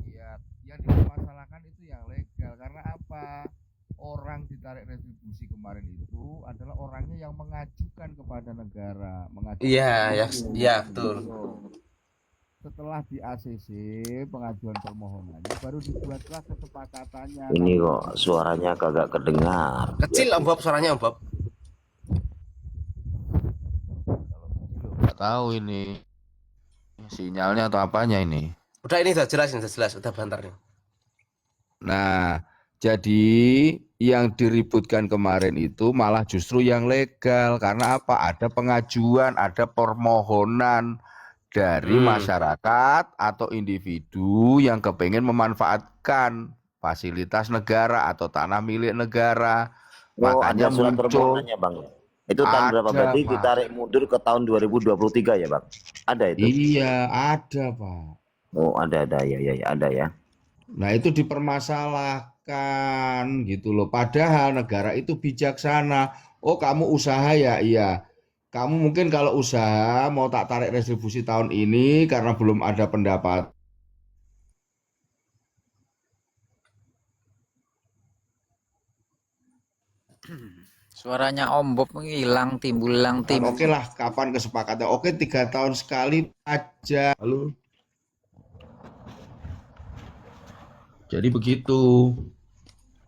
Iya, yang dipermasalahkan itu yang legal. Karena apa? Orang ditarik retribusi kemarin itu adalah orangnya yang mengajukan kepada negara, mengajukan. Iya, ya betul. Setelah di ACC pengajuan permohonannya baru dibuatlah kesepakatannya. Ini kok suaranya kagak kedengar. Kecil Om Bob, suaranya Om Bob. Nggak tahu ini sinyalnya atau apanya ini. Udah ini udah jelas, udah bantar nih. Nah, jadi yang diributkan kemarin itu malah justru yang legal. Karena apa? Ada pengajuan, ada permohonan dari masyarakat atau individu yang kepengen memanfaatkan fasilitas negara atau tanah milik negara. Oh, Makanya ada surat muncul. permohonannya Bang. Itu tahun berapa? Ada, Berarti Pak. ditarik mundur ke tahun 2023 ya Bang? Ada itu? Iya, ada, Pak. Oh, ada ya, ada ya. Nah, itu dipermasalahkan gitu loh. Padahal negara itu bijaksana. Oh, kamu usaha ya? Iya. Kamu mungkin kalau usaha mau tak tarik retribusi tahun ini karena belum ada pendapat. Suaranya Om Bob hilang, timbul. Oke lah, kapan kesepakatan? Oke, 3 tahun sekali aja. Lalu, jadi begitu.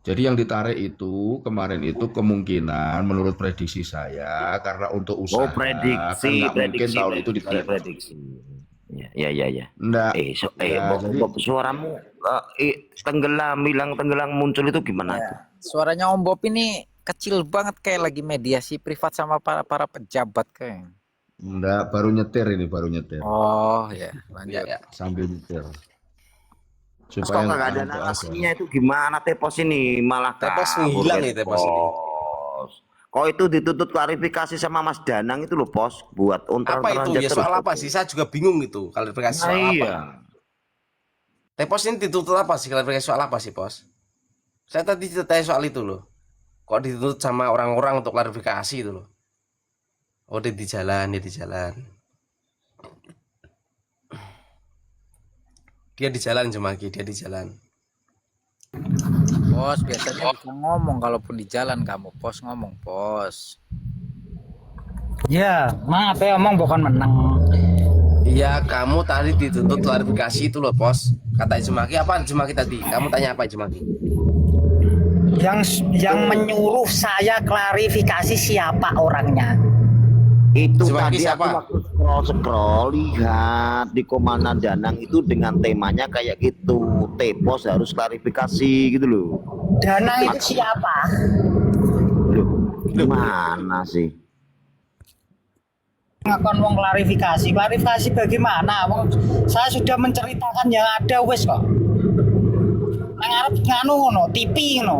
Jadi yang ditarik itu kemarin itu kemungkinan menurut prediksi saya karena untuk usaha Oh, prediksi, kan nggak mungkin tahun itu ditarik. prediksi. Ya. Enggak. Bob, suaramu hilang tenggelam muncul itu gimana tuh? Suaranya Om Bob ini kecil banget, kayak lagi mediasi privat sama para pejabat kayak. Enggak, baru nyetir. Oh ya, lanjut. Ya. Sambil nyetir. Terus kok nggak ada narasinya itu gimana Tepos ini malah Tepos kabur, menghilang nih Tepos ini. Kok itu dituntut klarifikasi sama Mas Danang itu loh Pos buat Apa itu ya, soal apa sih? Saya juga bingung gitu klarifikasi soal apa. Tepos ini dituntut apa sih, klarifikasi soal apa sih Pos? Saya tadi tanya soal itu loh. Kok dituntut sama orang-orang untuk klarifikasi itu loh. Oh dia di jalan. Dia di jalan Jumaki, dia di jalan. Pos biasanya bisa ngomong kalaupun di jalan kamu. Pos ngomong, Pos. Ya, maaf ya omong bukan menang. Iya, kamu tadi dituntut klarifikasi itu loh, Pos. Kata Jumaki apa Jumaki tadi? Kamu tanya apa Jumaki? Yang menyuruh saya klarifikasi siapa orangnya. Itu Jumaki tadi siapa? aku waktu scroll lihat di Komandan Danang itu dengan temanya kayak gitu. Tepos harus klarifikasi gitu loh. Danang itu siapa? Loh, gimana sih? Ngakon wong klarifikasi bagaimana? Saya sudah menceritakan yang ada wes kok. Nang arep nganu ngono, TV ngono.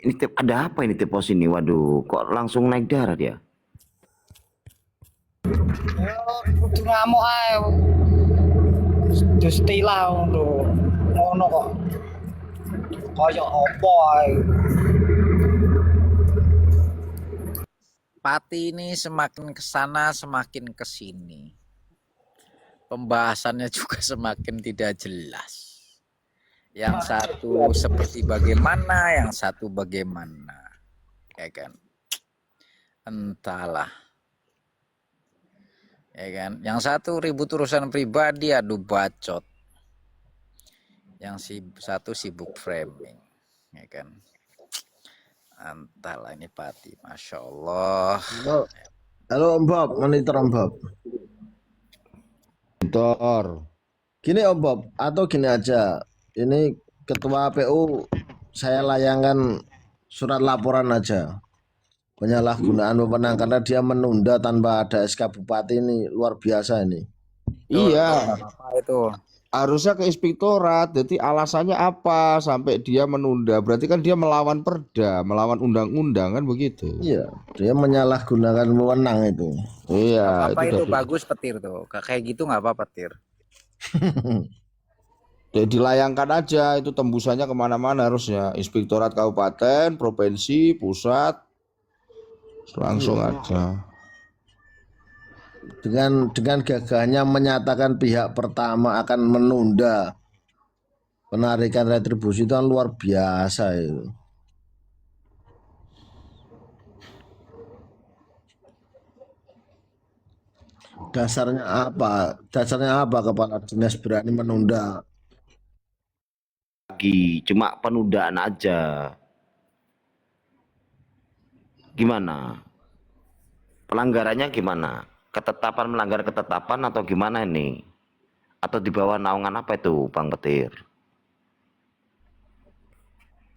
Ini ada apa ini Tepos ini? Waduh, kok langsung naik darah dia? Yo kudu ngamuk ae. istilah ngono kok. Kaya apa ae. Pati ini semakin kesana semakin kesini. Pembahasannya juga semakin tidak jelas. Yang satu seperti bagaimana, yang satu bagaimana, ya kan? Entahlah, ya kan? Yang satu ribut urusan pribadi, adu bacot. Yang satu sibuk framing, ya kan? Entahlah ini Pati, masya Allah. Halo Om Bob, monitor Om Bob. Monitor. Gini Om Bob, atau gini aja. Ini Ketua APU saya layangkan surat laporan aja. Penyalahgunaan wewenang karena dia menunda tanpa ada SK Bupati, ini luar biasa ini. Iya, Apa itu? harusnya ke inspektorat. Jadi alasannya apa sampai dia menunda? Berarti kan dia melawan perda, melawan undang-undang kan begitu. Iya, dia menyalahgunakan wewenang itu. Iya, Apa itu dari- bagus petir tuh? Kayak gitu nggak apa petir? Ya, dilayangkan aja itu tembusannya kemana-mana harusnya. Inspektorat kabupaten, provinsi, pusat, langsung aja. Dengan gagahnya menyatakan pihak pertama akan menunda penarikan retribusi itu kan luar biasa itu. Dasarnya apa? Dasarnya apa kepala dinas berani menunda? Lagi cuma penundaan aja. Gimana? Pelanggarannya gimana? Ketetapan melanggar ketetapan atau gimana ini? Atau di bawah naungan apa itu, Bang Petir?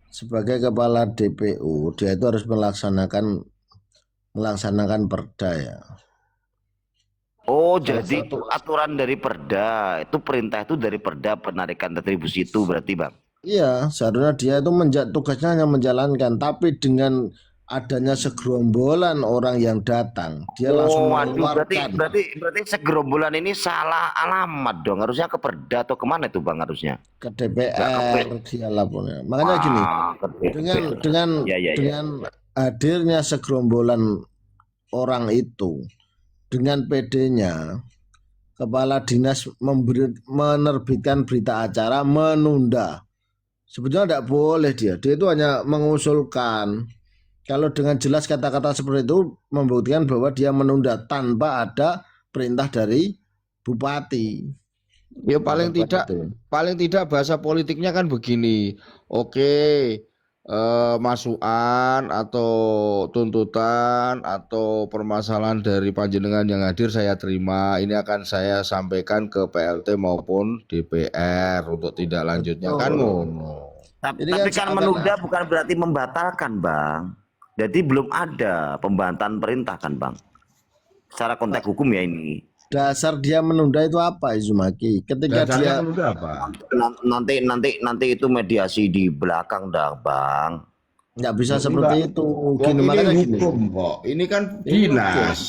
Sebagai kepala DPU, dia itu harus melaksanakan perda ya. Oh, jadi itu aturan dari Perda, itu perintah itu dari Perda penarikan retribusi itu berarti, Bang. Iya, seharusnya dia itu tugasnya hanya menjalankan, tapi dengan adanya segerombolan orang yang datang, dia langsung Waduh, mengeluarkan. berarti segerombolan ini salah alamat dong. Harusnya ke Perda atau kemana itu, Bang, harusnya? Ke DPR dia lapornya. Makanya gini, dengan Ya. dengan hadirnya segerombolan orang itu, dengan PD-nya, kepala dinas menerbitkan berita acara menunda. Sebetulnya tidak boleh dia itu hanya mengusulkan. Kalau dengan jelas kata-kata seperti itu membuktikan bahwa dia menunda tanpa ada perintah dari bupati. Ya paling tidak bahasa politiknya kan begini. Oke, masukan atau tuntutan atau permasalahan dari panjenengan yang hadir saya terima. Ini akan saya sampaikan ke PLT maupun DPR untuk tidak lanjutnya kan ngono. Tapi Ini kan kan seakan- menunda bukan berarti membatalkan, Bang. Jadi belum ada pembantahan perintah kan, Bang. Secara konteks hukum ya ini. Dasar dia menunda itu apa, Izumaki? Ketika dia apa? Nanti itu mediasi di belakang dah, Bang. nggak bisa seperti itu. Gini, Ini makanya gini. hukum kok. Ini kan dinas.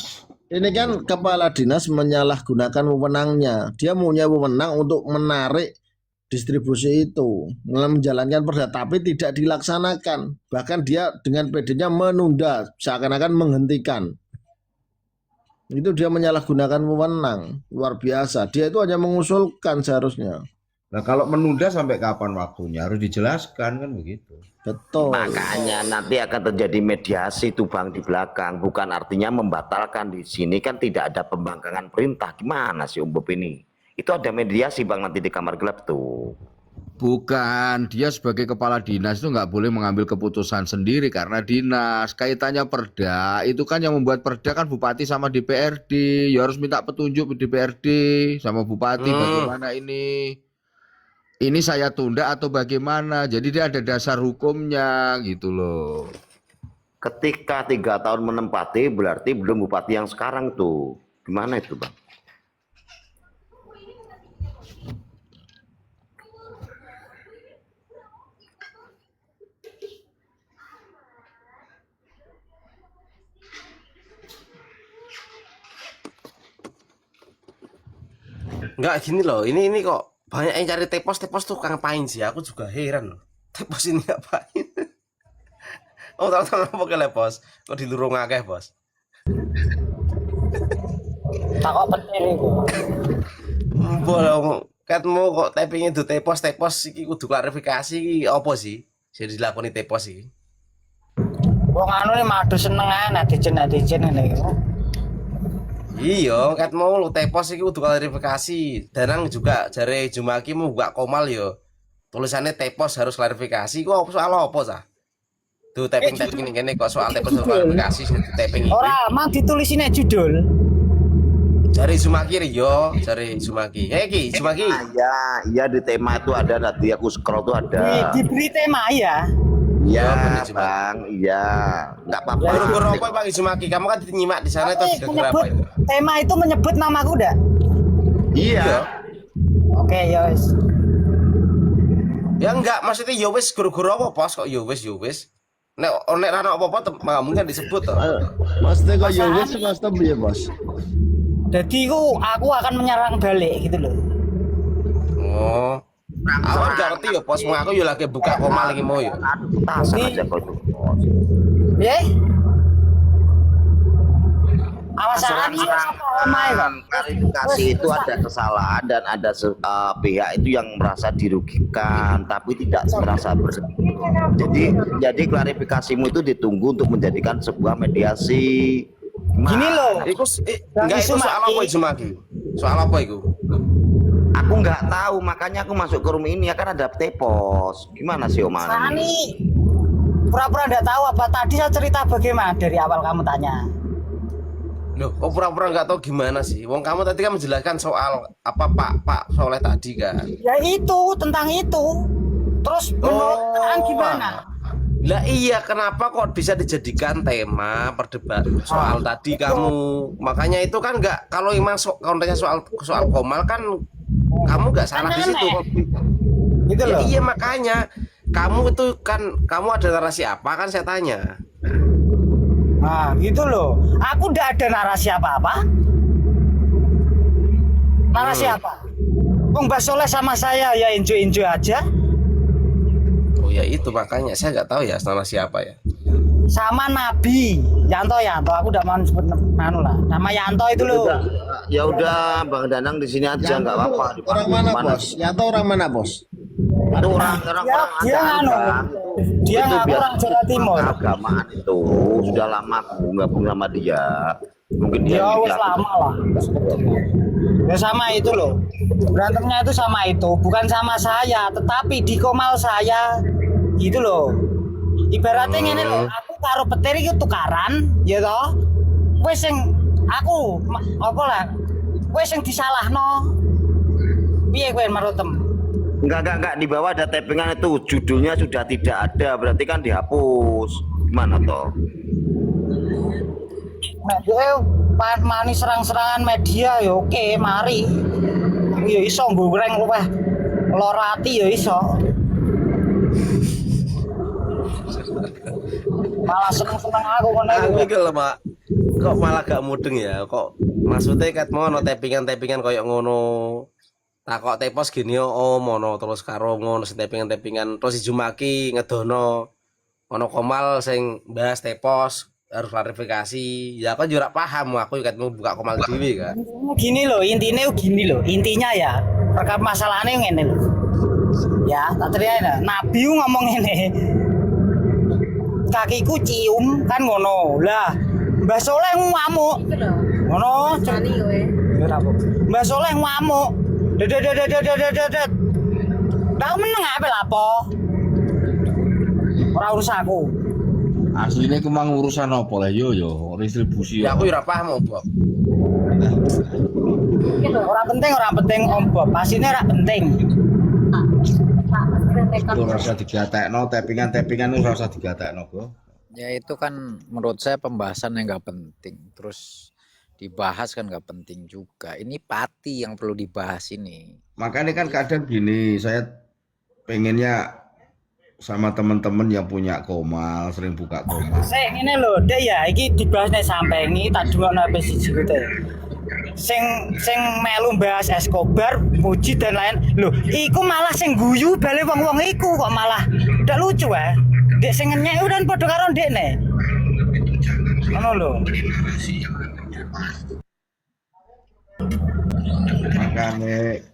Ini kan kepala dinas menyalahgunakan wewenangnya. Dia punya wewenang untuk menarik distribusi itu, menjalankan perda, tapi tidak dilaksanakan. Bahkan dia dengan PD-nya menunda, seakan-akan menghentikan. Itu dia menyalahgunakan wewenang, luar biasa. Dia itu hanya mengusulkan seharusnya. Nah, kalau menunda sampai kapan waktunya harus dijelaskan kan begitu. Betul. Makanya nanti akan terjadi mediasi tuh, Bang, di belakang. Bukan artinya membatalkan. Di sini kan tidak ada pembangkangan perintah. Gimana sih Om Bob ini? Itu ada mediasi, Bang, nanti di kamar gelap tuh. Bukan, dia sebagai kepala dinas itu nggak boleh mengambil keputusan sendiri karena dinas. Kaitannya perda, itu kan yang membuat perda kan bupati sama DPRD. Ya harus minta petunjuk DPRD sama bupati bagaimana ini. Ini saya tunda atau bagaimana. Jadi dia ada dasar hukumnya gitu loh. Ketika 3 tahun menempati, berarti belum bupati yang sekarang tuh. Gimana itu, Bang? Enggak gini loh, ini kok banyak yang cari tepos tuh ngapain sih? Aku juga heran loh. Tepos ini ngapain? Oh, tahu apa ke Bos? Kok dilurung akeh, Bos? Takok petir iku. Bolong. Katmu kok tapping itu tepos iki kudu klarifikasi iki apa sih? Sing dilakoni tepos iki. Wong anu nih madu seneng ae netizen ngene iku. Iya, katmu lu tepos iki kudu klarifikasi. Danang juga jare Jumaki mau buka komal yo. Tulisannya tepos harus klarifikasi. Kok soal apa sah? Tuh tapping ini kene kok soal tepos harus klarifikasi sing tapping iki. Ora, mang ditulisine judul. Jare Jumaki yo, jare Jumaki. Ki, Jumaki. Iya di tema itu ada, tadi aku scroll tuh ada. Diberi tema ya. Iya Apa nih, bang, iya, nggak apa-apa. Guru-guru apa Bang Jumaki? Kamu kan nyimak di sana itu gara-gara apa itu? Tema itu menyebut namaku udah. Iya, Oke, ya wis. Ya enggak, maksudnya ya wis guru-guru apa Bos kok ya wis. Nek ra apa-apa mungkin disebut toh. Maksudnya kok ya wis maksudnya piye, Bos? Jadi aku akan menyerang balik gitu loh. Oh. Awak gak ngerti ya Bos, aku yo lagi buka koma lagi mau yo. pasang aja kau tuh. Ya. Awasan ini Klarifikasi itu ada kesalahan dan ada pihak itu yang merasa dirugikan tapi tidak merasa jadi klarifikasimu itu ditunggu untuk menjadikan sebuah mediasi. Gini loh. Enggak itu soal apa Jumaki? Soal apa itu? Aku nggak tahu, makanya aku masuk ke room ini akan ada tepos. Gimana sih Om Sani ini? pura-pura enggak tahu apa tadi saya cerita bagaimana dari awal kamu tanya. Loh, kok pura-pura nggak tahu gimana sih? Wong kamu tadi kan menjelaskan soal apa Pak Soleh tadi kan? Ya itu tentang itu. Terus menurut kalian gimana? Lah iya, kenapa kok bisa dijadikan tema perdebatan soal tadi kamu? Makanya itu kan nggak, kalau emang konteksnya soal Komal kan kamu nggak salah di situ. Gitu Ya, loh. iya makanya kamu itu kan kamu ada narasi apa kan saya tanya. Nah, gitu loh. Aku udah ada narasi apa-apa. Narasi apa? Bung Mbak Soleh sama saya ya enjoy aja. Oh ya itu makanya saya nggak tahu ya narasi apa ya. Sama Nabi Yanto, aku udah mau sebut anu lah. Nama Yanto itu loh. Ya udah Bang Danang di sini aja nggak apa-apa. Orang mana, Bos? Yanto orang mana, Bos? Itu orang Dia anu. Dia itu ngaku orang Jawa Timur. Keagamaan itu sudah lama aku gabung sama dia. Mungkin dia Ya wis tidak- lama lah. Ya sama itu loh. Berantemnya itu sama itu, bukan sama saya, tetapi di Komal saya. Gitu loh. Ibaratnya ngene loh, aku karo petir iki tukaran, ya toh. Wis sing aku apa lah? Wis sing disalahno. Piye kowe marutem? Enggak di bawah ada tappingan itu judulnya sudah tidak ada, berarti kan dihapus. Gimana toh? Nek kowe mani serang-serangan media ya oke, mari. Ya iso goreng luweh lara ati ya iso. Malah seneng-seneng aku ngono Aku iki. iki lho, Mak. Kok malah gak mudeng ya? Kok maksudnya kat mau ono tappingan koyo ngono. Takok tepos gini oh mono terus karo ngono tappingan terus si Jumaki ngedono ono Komal sing bahas tepos harus klarifikasi. Ya aku juga paham aku kat mau buka Komal dhewe kan. Intinya ya rekap masalahnya ngene lho. Ya, tak teriak Nabi ngomong ngene. Kakiku cium kan ngono. Lah, Mbah Soleh ngamuk. Ngono. Mbah Soleh ngamuk. Dedet. Tahu meneng apa lapo? Ora urus aku. Aslinya kemang urusan apa lah yo distribusi. Ya aku ora paham opo. Ora penting Om Bob. Asine ora penting. Itu rasa digatekno tappingan itu rasa digatekno kok. Ya itu kan menurut saya pembahasan yang nggak penting. Terus dibahas kan nggak penting juga. Ini pati yang perlu dibahas ini. Makanya kan kadang gini, saya pengennya sama teman-teman yang punya Komal, sering buka Komal. Sik ngene lho, Dek ya, iki dibahas nek sampai ini tak dungokno sampai siji ku teh. sing melu bahas Escobar, Muji dan lain. Loh, iku malah sing guyu bale wong-wong iku kok malah ndak lucu ya. Dek sing ngenyek udah padha karo ndekne. Ngono lho.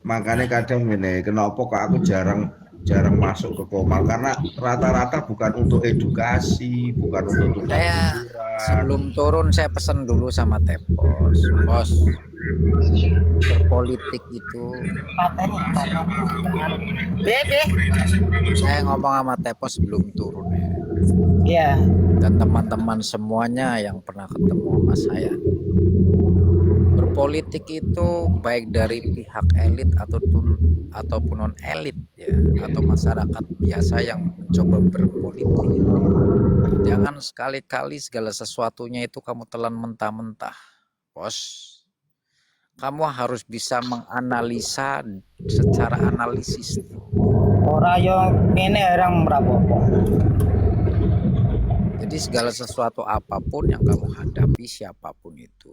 Makanya kadang gini, kenapa kok aku jarang masuk ke Komal, karena rata-rata bukan untuk edukasi, bukan untuk Saya sebelum turun saya pesan dulu sama Tepos, bos, berpolitik itu. Bebe. Saya ngomong sama Tepos sebelum turun ya. Iya. Dan teman-teman semuanya yang pernah ketemu sama saya. Berpolitik itu baik dari pihak elit ataupun non elit ya, atau masyarakat biasa yang mencoba berpolitik. Jangan sekali-kali segala sesuatunya itu kamu telan mentah-mentah, bos. Kamu harus bisa menganalisa secara analisis. Ora yo ngene orang merapopo. Jadi segala sesuatu apapun yang kamu hadapi, siapapun itu,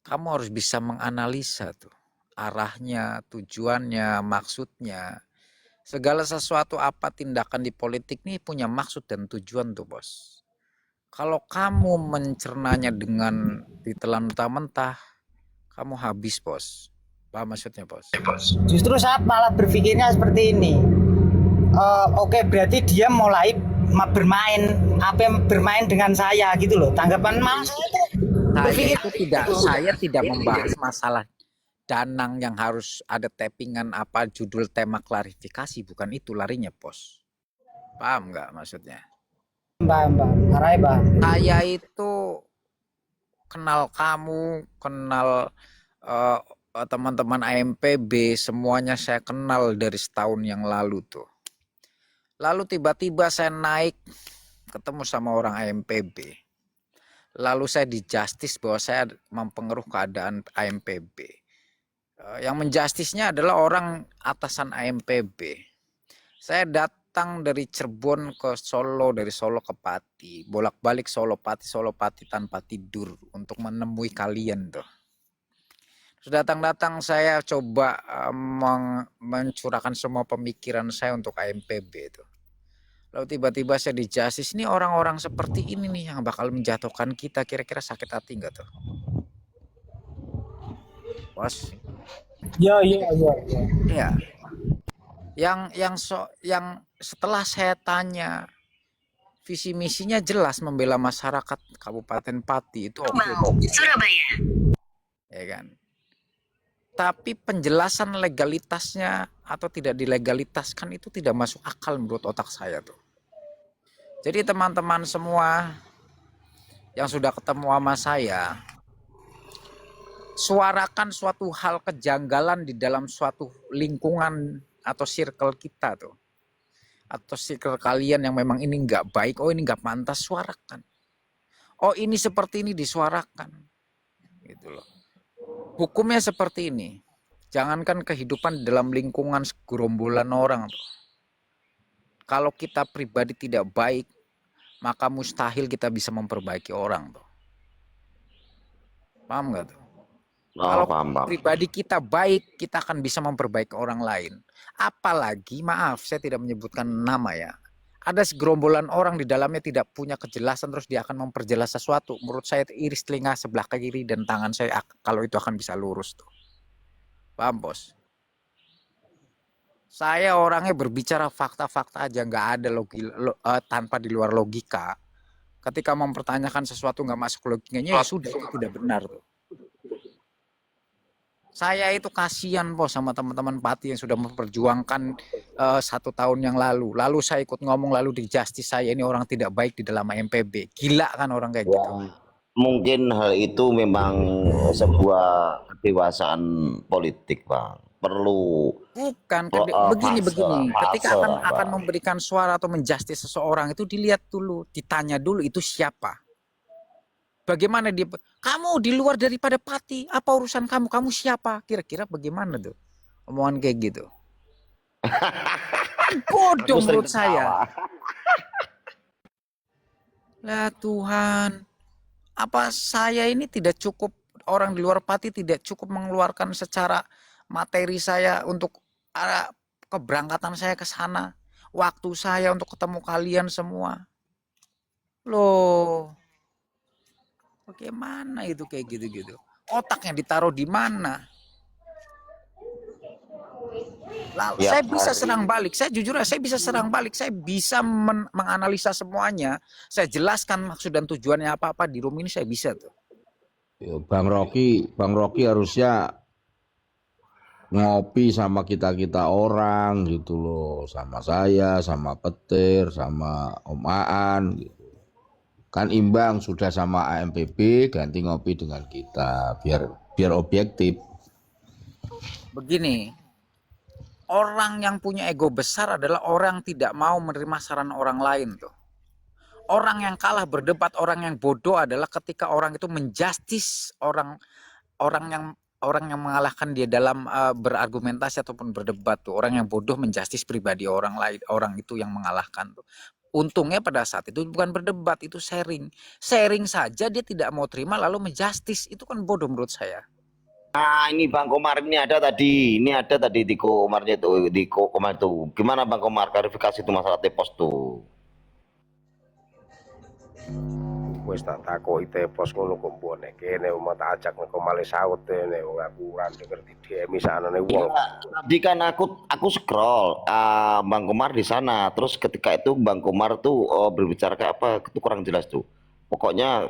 kamu harus bisa menganalisa tuh arahnya, tujuannya, maksudnya. Segala sesuatu apa tindakan di politik nih punya maksud dan tujuan tuh, bos. Kalau kamu mencernanya dengan ditelan mentah-mentah, kamu habis, bos. Paham maksudnya, bos? Justru saya malah berpikirnya seperti ini. Oke, berarti dia mulai bermain dengan saya gitu loh. Tanggapan malah Saya tidak membahas masalah Danang yang harus ada tappingan apa judul tema klarifikasi, bukan itu larinya, bos. Paham nggak maksudnya? Mbak, arai, Mbak. Saya itu kenal kamu, kenal teman-teman AMPB, semuanya saya kenal dari setahun yang lalu tuh. Lalu tiba-tiba saya naik ketemu sama orang AMPB. Lalu saya di justice bahwa saya mempengaruhi keadaan AMPB. Yang menjustisnya adalah orang atasan AMPB. Saya datang dari Cirebon ke Solo, dari Solo ke Pati, bolak-balik Solo Pati tanpa tidur untuk menemui kalian tuh. Terus datang saya coba mencurahkan semua pemikiran saya untuk AMPB itu. Lalu tiba-tiba saya di justice, ini orang-orang seperti ini nih yang bakal menjatuhkan kita, kira-kira sakit hati nggak tuh? Bos. Ya. Ya. Yang setelah saya tanya, visi misinya jelas membela masyarakat Kabupaten Pati itu Surabaya. Ya kan? Tapi penjelasan legalitasnya atau tidak dilegalitaskan itu tidak masuk akal menurut otak saya tuh. Jadi teman-teman semua yang sudah ketemu sama saya, suarakan suatu hal kejanggalan di dalam suatu lingkungan atau circle kita tuh. Atau circle kalian yang memang ini nggak baik, oh ini nggak pantas, suarakan. Oh ini seperti ini, disuarakan. Gitu loh. Hukumnya seperti ini. Jangankan kehidupan dalam lingkungan segerombolan orang tuh. Kalau kita pribadi tidak baik, maka mustahil kita bisa memperbaiki orang tuh. Paham nggak tuh? Kalau pribadi kita baik, kita akan bisa memperbaiki orang lain. Apalagi, maaf, saya tidak menyebutkan nama ya. Ada segerombolan orang di dalamnya tidak punya kejelasan, terus dia akan memperjelas sesuatu. Menurut saya iris telinga sebelah kiri dan tangan saya kalau itu akan bisa lurus tuh. Paham, bos? Saya orangnya berbicara fakta-fakta aja, nggak ada tanpa di luar logika. Ketika mempertanyakan sesuatu nggak masuk logikanya, ya sudah, itu tidak benar tuh. Saya itu kasihan bos sama teman-teman Pati yang sudah memperjuangkan 1 tahun yang lalu. Lalu saya ikut ngomong, lalu di justice saya ini orang tidak baik di dalam MPB. Gila kan orang kayak gitu. Mungkin hal itu memang sebuah kedewasaan politik, Bang. Perlu bukan begini. Ketika akan memberikan suara atau menjustice seseorang itu dilihat dulu, ditanya dulu itu siapa. Bagaimana dia? Kamu di luar daripada Pati, apa urusan kamu? Kamu siapa? Kira-kira bagaimana tuh? Omongan kayak gitu. Bodoh menurut saya. Lah Tuhan, apa saya ini tidak cukup orang di luar Pati tidak cukup mengeluarkan secara materi saya untuk keberangkatan saya ke sana, waktu saya untuk ketemu kalian semua. Loh, bagaimana itu kayak gitu-gitu? Otaknya ditaruh di mana? Lalu Tiap saya bisa hari. serang balik. Saya jujur aja, saya bisa serang balik. Saya bisa menganalisa semuanya. Saya jelaskan maksud dan tujuannya apa-apa di room ini, saya bisa tuh. Ya, Bang Rocky harusnya ngopi sama kita orang gitu loh, sama saya, sama Petir, sama Om Aan gitu. Kan imbang sudah sama AMPB, ganti ngopi dengan kita biar objektif. Begini, orang yang punya ego besar adalah orang tidak mau menerima saran orang lain tuh. Orang yang kalah berdebat, orang yang bodoh adalah ketika orang itu menjustis orang yang mengalahkan dia dalam berargumentasi ataupun berdebat tuh. Orang yang bodoh menjustis pribadi orang lain, orang itu yang mengalahkan tuh. Untungnya pada saat itu bukan berdebat, itu sharing. Sharing saja dia tidak mau terima lalu menjustis, itu kan bodoh menurut saya. Nah, ini Bang Komar ini ada tadi di Komarnya itu, di Komar itu. Gimana Bang Komar klarifikasi itu masalah tepos tuh? Wis tak takoki tepos ngono kok mbone kene mau tak ajak nek male saut ne wong aku ora ngerti DM sanane wong. Tadi kan aku scroll Bang Komar di sana, terus ketika itu Bang Komar tuh berbicara kayak apa itu kurang jelas tuh. Pokoknya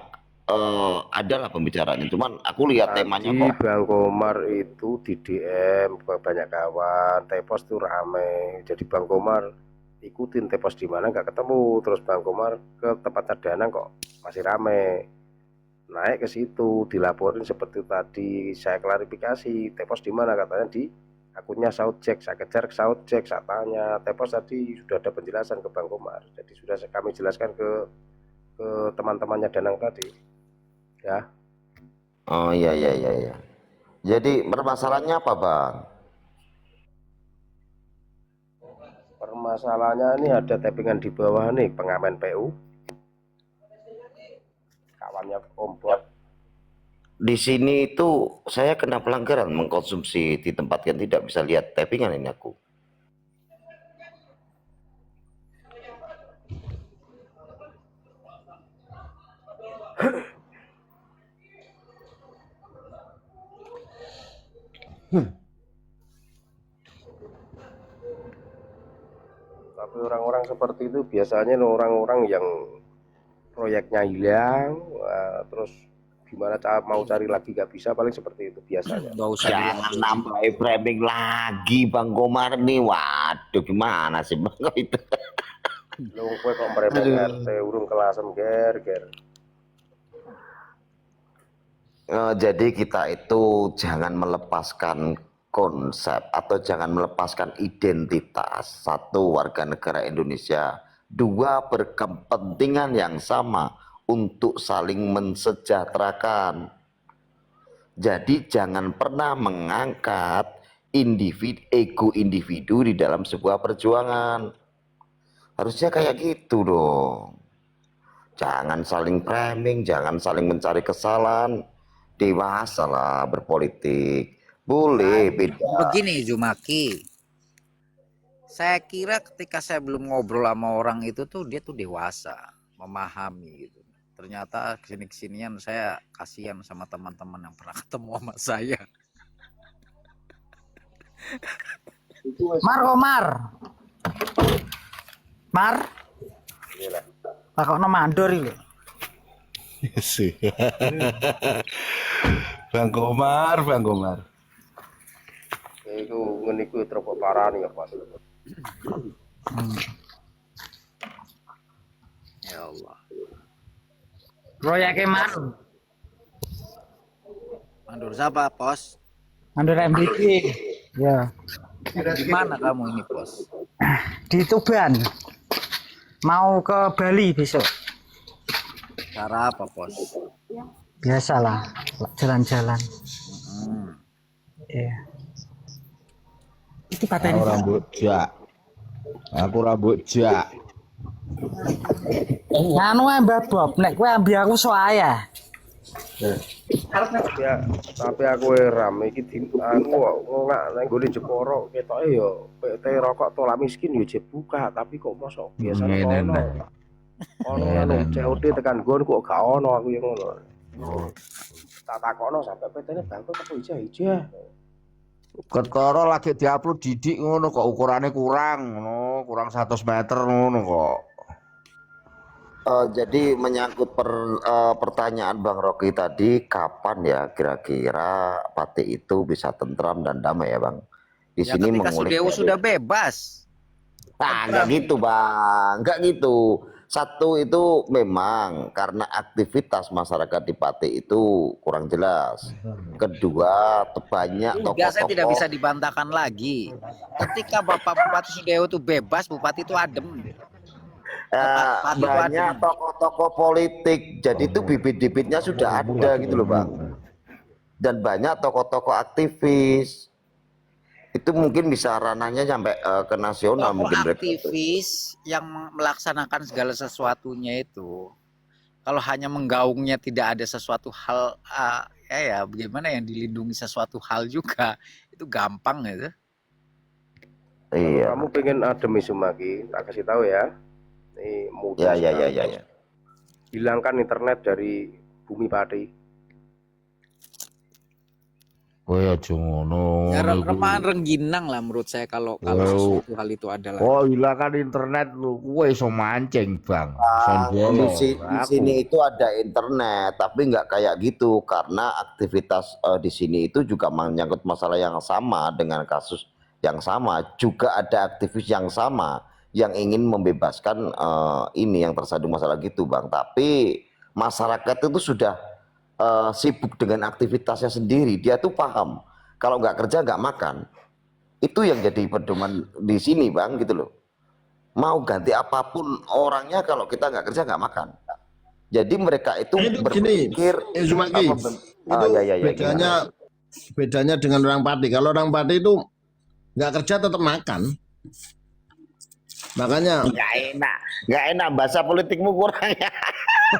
adalah pembicaraannya, cuman aku lihat temanya kok. Bang Komar itu di DM banyak kawan, tepos tuh rame. Jadi Bang Komar ikutin tepos di mana nggak ketemu, terus Bang Komar ke tempat cadangan kok masih rame, naik ke situ dilaporin seperti tadi saya klarifikasi tepos di mana, katanya di akunnya Sautjack. Saya kejar ke Sautjack, saya tanya tepos tadi sudah ada penjelasan ke Bang Komar, jadi sudah kami jelaskan ke teman-temannya Danang tadi ya. Oh iya. Jadi permasalahannya apa Bang? Permasalahannya ini ada tappingan di bawah nih, pengamen PU kawannya Om Bob. Di sini itu saya kena pelanggaran mengkonsumsi di tempat yang tidak bisa lihat tappingan ini aku. Tapi orang-orang seperti itu biasanya orang-orang yang proyeknya hilang, terus gimana mau cari lagi gak bisa, paling seperti itu biasanya. Nggak usah Jangan nambah framing lagi Bang Komar nih. Waduh, gimana sih Bang itu? Lu kowe kok meremeh RT urung kelasem ger. Jadi kita itu jangan melepaskan konsep atau jangan melepaskan identitas. Satu, warga negara Indonesia. Dua, berkepentingan yang sama untuk saling mensejahterakan. Jadi jangan pernah mengangkat ego individu di dalam sebuah perjuangan. Harusnya kayak gitu dong. Jangan saling framing, jangan saling mencari kesalahan. Dewasa lah berpolitik. Boleh beda. Begini Zumaki, saya kira ketika saya belum ngobrol sama orang itu tuh dia tuh dewasa, memahami gitu. Ternyata kesini-kesinian saya kasihan sama teman-teman yang pernah ketemu sama saya. Mar takokno mandor iki. Bang Komar. Iku ngene iku terus parani ya, Pak. Ya Allah. Proyeknya Mandor siapa, Pos? mandor MBG. Ya, Di mana kamu ini, Pos? di Tuban. Mau ke Bali besok. Cara apa, Pos? Biasalah, jalan-jalan. Iya. Itu pateni. Aku rambut jak. Nganu Mbak Bob, nek kowe ambi aku soaya. Tapi aku heran iki aku ngongak nang gone Jepara ketoke ya PT rokok tolak miskin ya jek buka tapi kok mosok biasane Ngene, ono anu COD tekan gon kok gak ono aku yang ngono. Tak takono sampai PT-ne bangkrut apa ijah-ijah. Ketara lagi diupload didik ngono kok ukurannya kurang ngono, kurang 100 meter ngono kok. Jadi menyangkut pertanyaan Bang Rocky tadi, kapan ya kira-kira Pati itu bisa tentram dan damai ya Bang? Di Ya sini ketika mengulik. Sudewo sudah bebas. Nah, nggak gitu Bang, nggak gitu. Satu itu memang karena aktivitas masyarakat di Pati itu kurang jelas. Kedua, banyak Tiga, saya tidak bisa tokoh-tokoh. dibantahkan lagi. Ketika Bapak Bupati Sudewo itu bebas, Bupati itu adem. Bupati itu adem. Banyak tokoh-tokoh politik, jadi itu bibit-bibitnya sudah ada gitu loh Bang. Dan banyak tokoh-tokoh aktivis, itu mungkin bisa ranahnya sampai ke nasional Tokoh mungkin mereka. aktivis yang melaksanakan segala sesuatunya itu, kalau hanya menggaungnya tidak ada sesuatu hal, ya bagaimana yang dilindungi sesuatu hal juga, itu gampang gitu. Iya. Kamu pengen adem Izumaki, tak kasih tahu ya. Ini mudah Ya. sekali. Hilangkan internet dari bumi Pati. Kowe aja ngono. Ya, remahan rengginang lah menurut saya kalau sesuatu hal itu adalah. Oh, hilangkan internet lu. Kowe iso mancing, Bang. Sondolo. Di sini itu ada internet, tapi nggak kayak gitu karena aktivitas di sini itu juga menyangkut masalah yang sama dengan kasus yang sama. Juga ada aktivis yang sama yang ingin membebaskan ini yang tersandung masalah gitu, Bang. Tapi masyarakat itu sudah sibuk dengan aktivitasnya sendiri. Dia tuh paham kalau nggak kerja nggak makan. Itu yang jadi pedoman di sini Bang gitu loh. Mau ganti apapun orangnya, kalau kita nggak kerja nggak makan. Jadi mereka itu berpikir Izumaki, itu bedanya dengan orang Pati. Kalau orang Pati itu nggak kerja tetap makan. Makanya nggak enak bahasa politikmu kurang ya.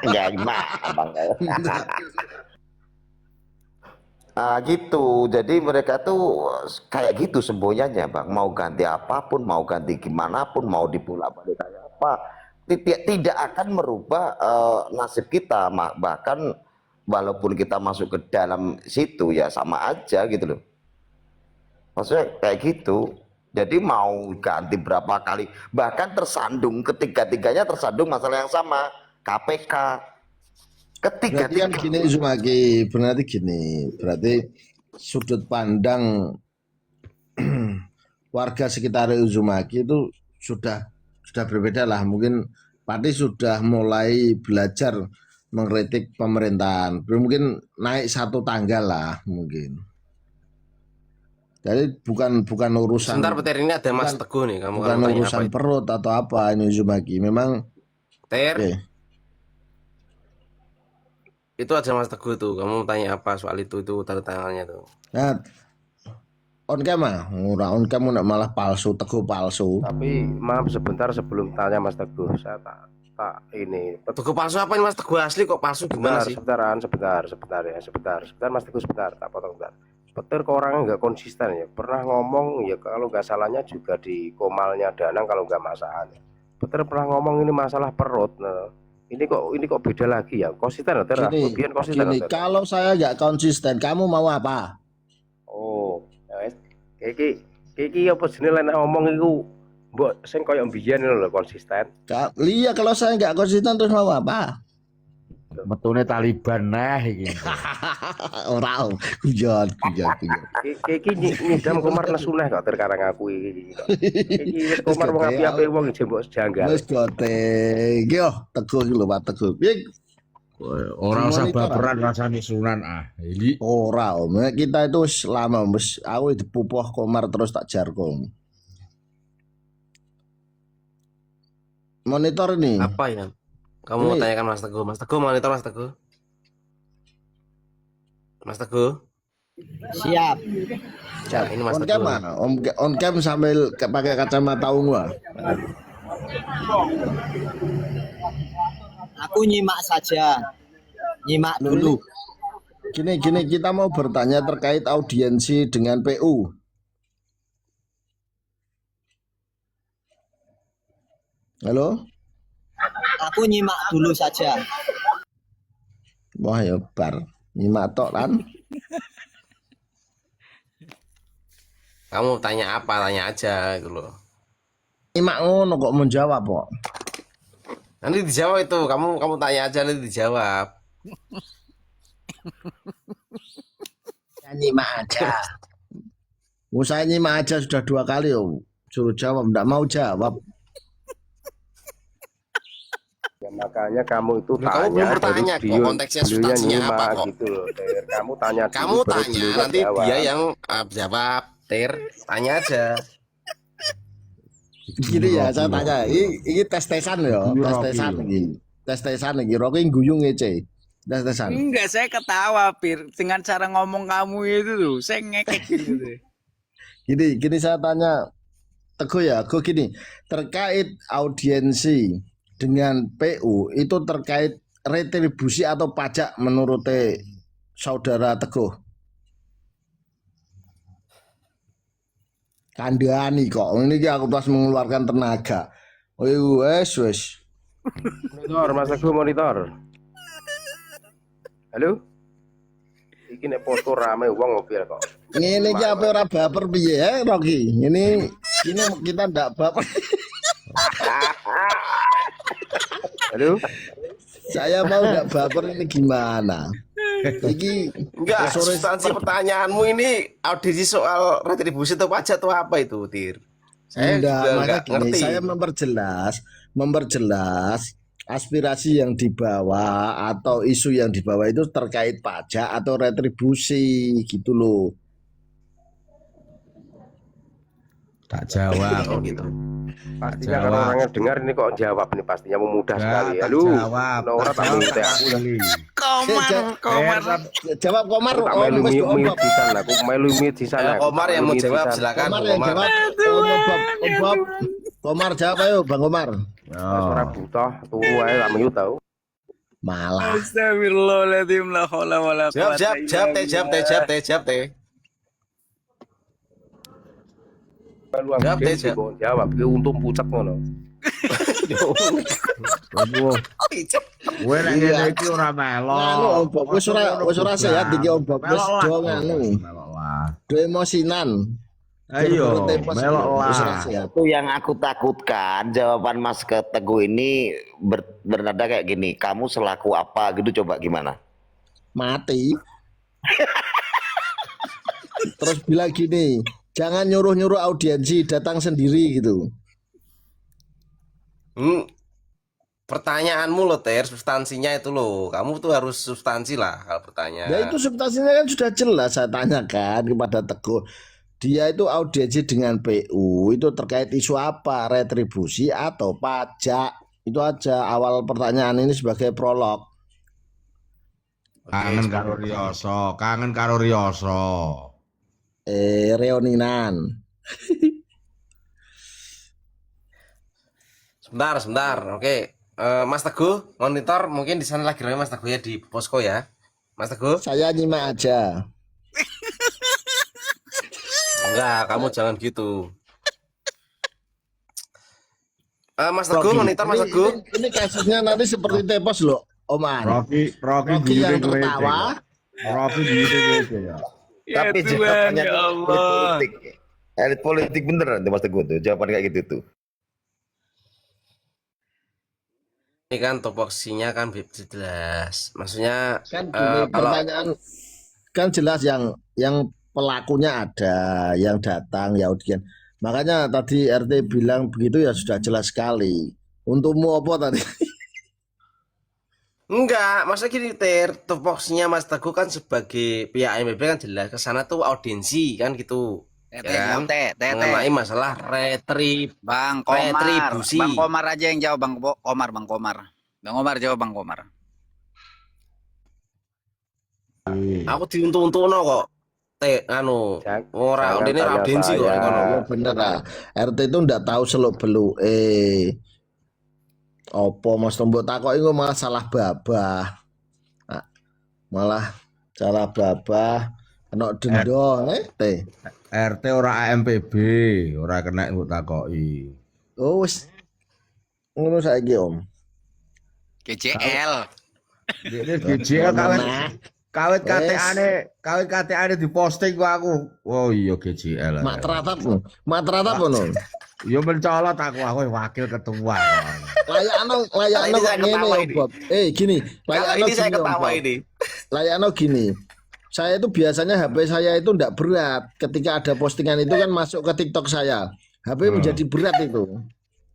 Nggak enak Bang. Gitu. Jadi mereka tuh kayak gitu sembunyinya Bang. Mau ganti apapun, mau ganti gimana pun, mau dipulak-balik kayak apa, tidak akan merubah nasib kita. Bahkan walaupun kita masuk ke dalam situ ya sama aja gitu loh. Maksudnya kayak gitu. Jadi mau ganti berapa kali, bahkan tersandung, ketiga-tiganya tersandung masalah yang sama, KPK. berarti kan gini Izumaki, berarti sudut pandang warga sekitar Uzumaki itu sudah berbeda lah. Mungkin Pati sudah mulai belajar mengkritik pemerintahan, mungkin naik satu tangga lah mungkin. Jadi bukan urusan. Sebentar Petir, ini ada Mas Teguh nih. Kamu bukan tanya urusan apa perut atau apa ini Uzumaki. Memang Ter, okay. Itu aja Mas Teguh tuh. Kamu tanya apa soal itu tanda tangannya tuh. Nah, on cam on cam malah palsu, Teguh palsu. Tapi maaf sebentar sebelum tanya Mas Teguh, saya tak ini. Teguh palsu apa ini Mas Teguh asli kok palsu gimana sih? Sebentar Mas Teguh sebentar, tak potong sebentar. Petir kok orangnya nggak konsisten ya. Pernah ngomong ya kalau nggak salahnya juga di Komalnya Danang kalau nggak masalah. Petir pernah ngomong ini masalah perut. Nah, ini kok beda lagi ya. Konsisten ya, Gini, kalau saya nggak konsisten, kamu mau apa? Oh, Kiki apa jenenge lek ngomong iku mbok sing koyo mbiyen lho konsisten. Iya, kalau saya nggak konsisten terus mau apa? Metune Taliban nah iki. Ora, guyon. Kiki nyidam Komar nesuneh kok terkarang aku iki. Kiki Komar wong api-api wong jembok janggal. Wis goteng. Yo, Teguh iki lho Pak Teguh. Ora usah baperan rasane sunan Ini ora Om. Kita itu wis lama wis aku dipupuh Komar terus tak jarkom. Monitor ini. Apa ya? Kamu mau tanyakan Mas Teguh. Mas Teguh monitor Mas Teguh. Mas Teguh. Siap. Nah, ini Mas On Teguh. cam mana? On cam sambil pakai kacamata ungu. Aku nyimak saja. Nyimak dulu. Gini, kita mau bertanya terkait audiensi dengan PU. Halo? Aku nyimak dulu saja. Wah ya bar. Nyimak tok kan? Kamu tanya apa? Tanya aja gitu loh. Nyimak ngono kok menjawab kok. Nanti dijawab itu. Kamu tanya aja nanti dijawab. Nyimak aja. Saya nyimak aja sudah 2 kali yo. Suruh jawab, enggak mau jawab. Ya, makanya kamu itu Loh, kamu belum tanya bertanya kok, konteksnya substansinya apa kok. gitu loh, Ter. Kamu tanya dulu, Kamu baru tanya, beliaunya nanti jawab. dia yang jawab. Ter, tanya aja. Gini ya, saya tanya. Ini tes-tesan ya, tes-tesan iki. Tes-tesan iki. Rocky guyung ngece. Tes-tesan. Enggak, saya ketawa, Pir. Dengan cara ngomong kamu itu tuh, saya ngekek gitu. Gini saya tanya Teguh ya, Teguh gini, terkait audiensi dengan PU itu terkait retribusi atau pajak menurut saudara Teguh? Kandhani kok, ini aku pas mengeluarkan tenaga. Oh wes. Monitor, Mas Teguh monitor. Halo? Iki nek foto rame wong mobil kok. Ini iki apa ora baper piye Rocky? Ini kita ndak baper. Halo? Saya mau ndak baper ini gimana? Iki Enggak, substansi pertanyaanmu ini audisi soal retribusi atau pajak atau apa itu, Tir? Saya juga enggak gini, ngerti. saya memperjelas aspirasi yang dibawa atau isu yang dibawa itu terkait pajak atau retribusi gitu loh. Tak jawab. Oh gitu. Pastinya kalau orangnya dengar ini kok jawab ini pastinya mudah sekali. Halo. Jawab. Orang tak minta aku Komar. Jawab Komar. tak Oh, melu wis mute diomong. di sana. Aku melu mute di sana. Ya, Komar yang mau jawab silakan, Komar yang Komar. jawab. Bob. Komar jawab ayo Bang Komar. Suara buta, turu ae tak mute tau. Malah. Astagfirullahaladzim, la haula wala Jawab, quwata jawab, teh. Melu Jawab, aku Teh, jawab. Ki untung pucat ngono. Gue nek ngene iki ora melo. Nganu Om Bob wis ora sehat iki Om Bob wis do nganu. Melok lah. Do emosinan. Ayo, melok Wis ora lah. sehat. Itu yang aku takutkan jawaban Mas Teguh ini bernada kayak gini. Kamu selaku apa gitu coba gimana? Mati. Terus bilang gini, jangan nyuruh-nyuruh audiensi datang sendiri gitu. Pertanyaanmu loh, Ter, substansinya itu loh. Kamu tuh harus substansi lah kalau bertanya. Ya itu substansinya kan sudah jelas saya tanyakan kepada Teguh. Dia itu audiensi dengan PU itu terkait isu apa? Retribusi atau pajak? Itu aja awal pertanyaan ini sebagai prolog. Kangen karo Riyoso. Reuninan. Sebentar. Oke. Mas Teguh, monitor mungkin di sana lagi ramai Mas Teguh ya di posko ya. Mas Teguh? Saya nyimak aja. Enggak, kamu jangan gitu. Mas Teguh, monitor Mas Teguh. Ini kasusnya nanti seperti Tepos loh, Omar. Rocky yang tertawa. Rocky gitu ya. Tapi Tuhan, jawabannya ya elit Allah. politik. Elit politik beneran tuh Mas Teguh tuh. Jawaban kayak gitu tuh. Ini kan topoksinya kan jelas. Maksudnya Kan gini, kalau pertanyaan kan jelas yang pelakunya ada, yang datang ya audien. Makanya tadi RT bilang begitu ya sudah jelas sekali. Untukmu apa tadi? enggak, maksudnya gini, Ter, topoksinya Mas Teguh kan sebagai pihak MBB kan jelas ke sana tuh audiensi kan gitu. Kan? Mengenai masalah Bang Komar. retribusi. Bang Komar aja yang jawab, Bang Komar. Bang Komar jawab, Bang Komar. Aku diuntung-untungno kok. Ora Jangan ini tanya audiensi kok saya. ngono. Ya bener lah. RT itu ndak tahu seluk beluk. Opo Mas Tombok takoki kok malah salah babah. Malah salah babah, kena denda, teh. RT ora AMPB, ora kena mbok takoki. Oh, wis ngono saiki Om. GJL. Dene GJL kawit Wes. kawit KTA-ne diposting kok aku. Oh iya GJL. Mak teratap no. Ya mencolot aku wakil ketua. Layakno Ini saya ngene ketawa ya, ini. Bob. Gini, Kalau layakno ini saya gini, Om ketawa Bob. ini. Layakno gini. Saya itu biasanya HP saya itu ndak berat. Ketika ada postingan itu kan masuk ke TikTok saya. HP menjadi berat itu.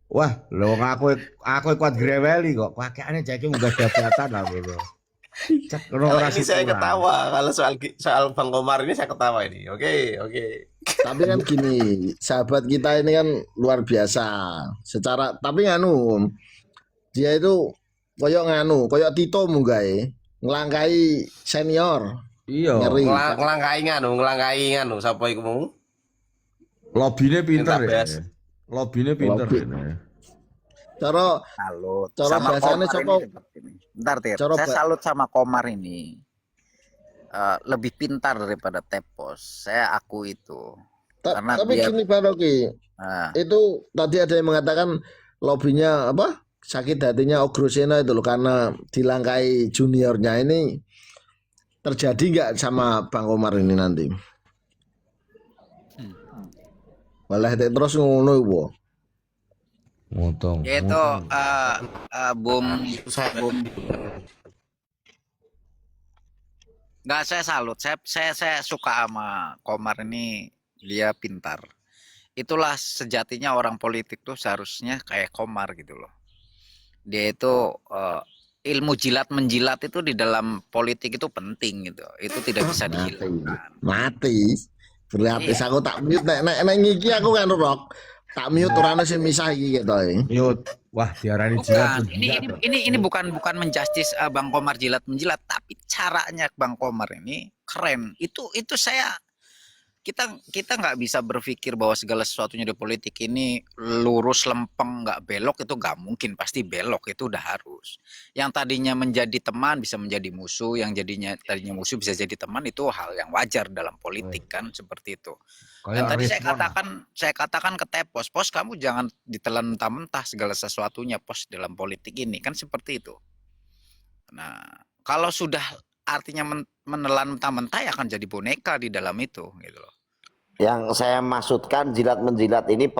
Wah, lho aku kuat greweli kok. Pakaiane jake munggah jabatan lah gitu. Cek Kalau ora ini saya syukuran. ketawa. Kalau soal Bang Komar ini saya ketawa ini. Oke. Tapi kan gini, sahabat kita ini kan luar biasa. Tapi nganu, dia itu koyok Tito munggae, ngelangkai senior. Iya. Ngeri. Ngelangkai nganu sapa iku mau? Lobine pinter Minta ya. bes. Lobine pinter ya. Cara Salut Cara sama bahasanya Komar coba. ini seperti ini. Bentar, Tir. Cara Saya salut sama Komar ini. Lebih pintar daripada Tepos. Saya aku itu. Karena tapi dia gini Pak Rocky, nah, itu tadi ada yang mengatakan lobbynya apa? Sakit hatinya Ogrosena itu loh karena dilangkai juniornya ini terjadi nggak sama Bang Komar ini nanti? Malah terus ngono iku. Ngotong. yaitu Bum nggak, saya salut. Saya suka sama Komar ini. Dia pintar. Itulah sejatinya orang politik tuh seharusnya kayak Komar gitu loh. Dia itu ilmu jilat menjilat itu di dalam politik itu penting gitu. Itu tidak bisa dihilangkan. Mati. Berarti Iya. aku tak mute nek ngiki aku kan Rok. Tak mute ora ono sing misah iki gitu. Yut. Wah, diarani jilat. Bukan. Ini bukan menjustis Bang Komar jilat menjilat, tapi caranya Bang Komar ini keren. Itu saya kita nggak bisa berpikir bahwa segala sesuatunya di politik ini lurus lempeng nggak belok, itu nggak mungkin, pasti belok, itu udah harus. Yang tadinya menjadi teman bisa menjadi musuh, yang tadinya musuh bisa jadi teman, itu hal yang wajar dalam politik kan, seperti itu. Dan tadi saya katakan ke Tepos, Pos kamu jangan ditelan mentah-mentah segala sesuatunya Pos dalam politik ini kan, seperti itu. Nah kalau sudah artinya menelan mentah-mentah ya akan jadi boneka di dalam itu gitu loh. Yang saya maksudkan jilat menjilat ini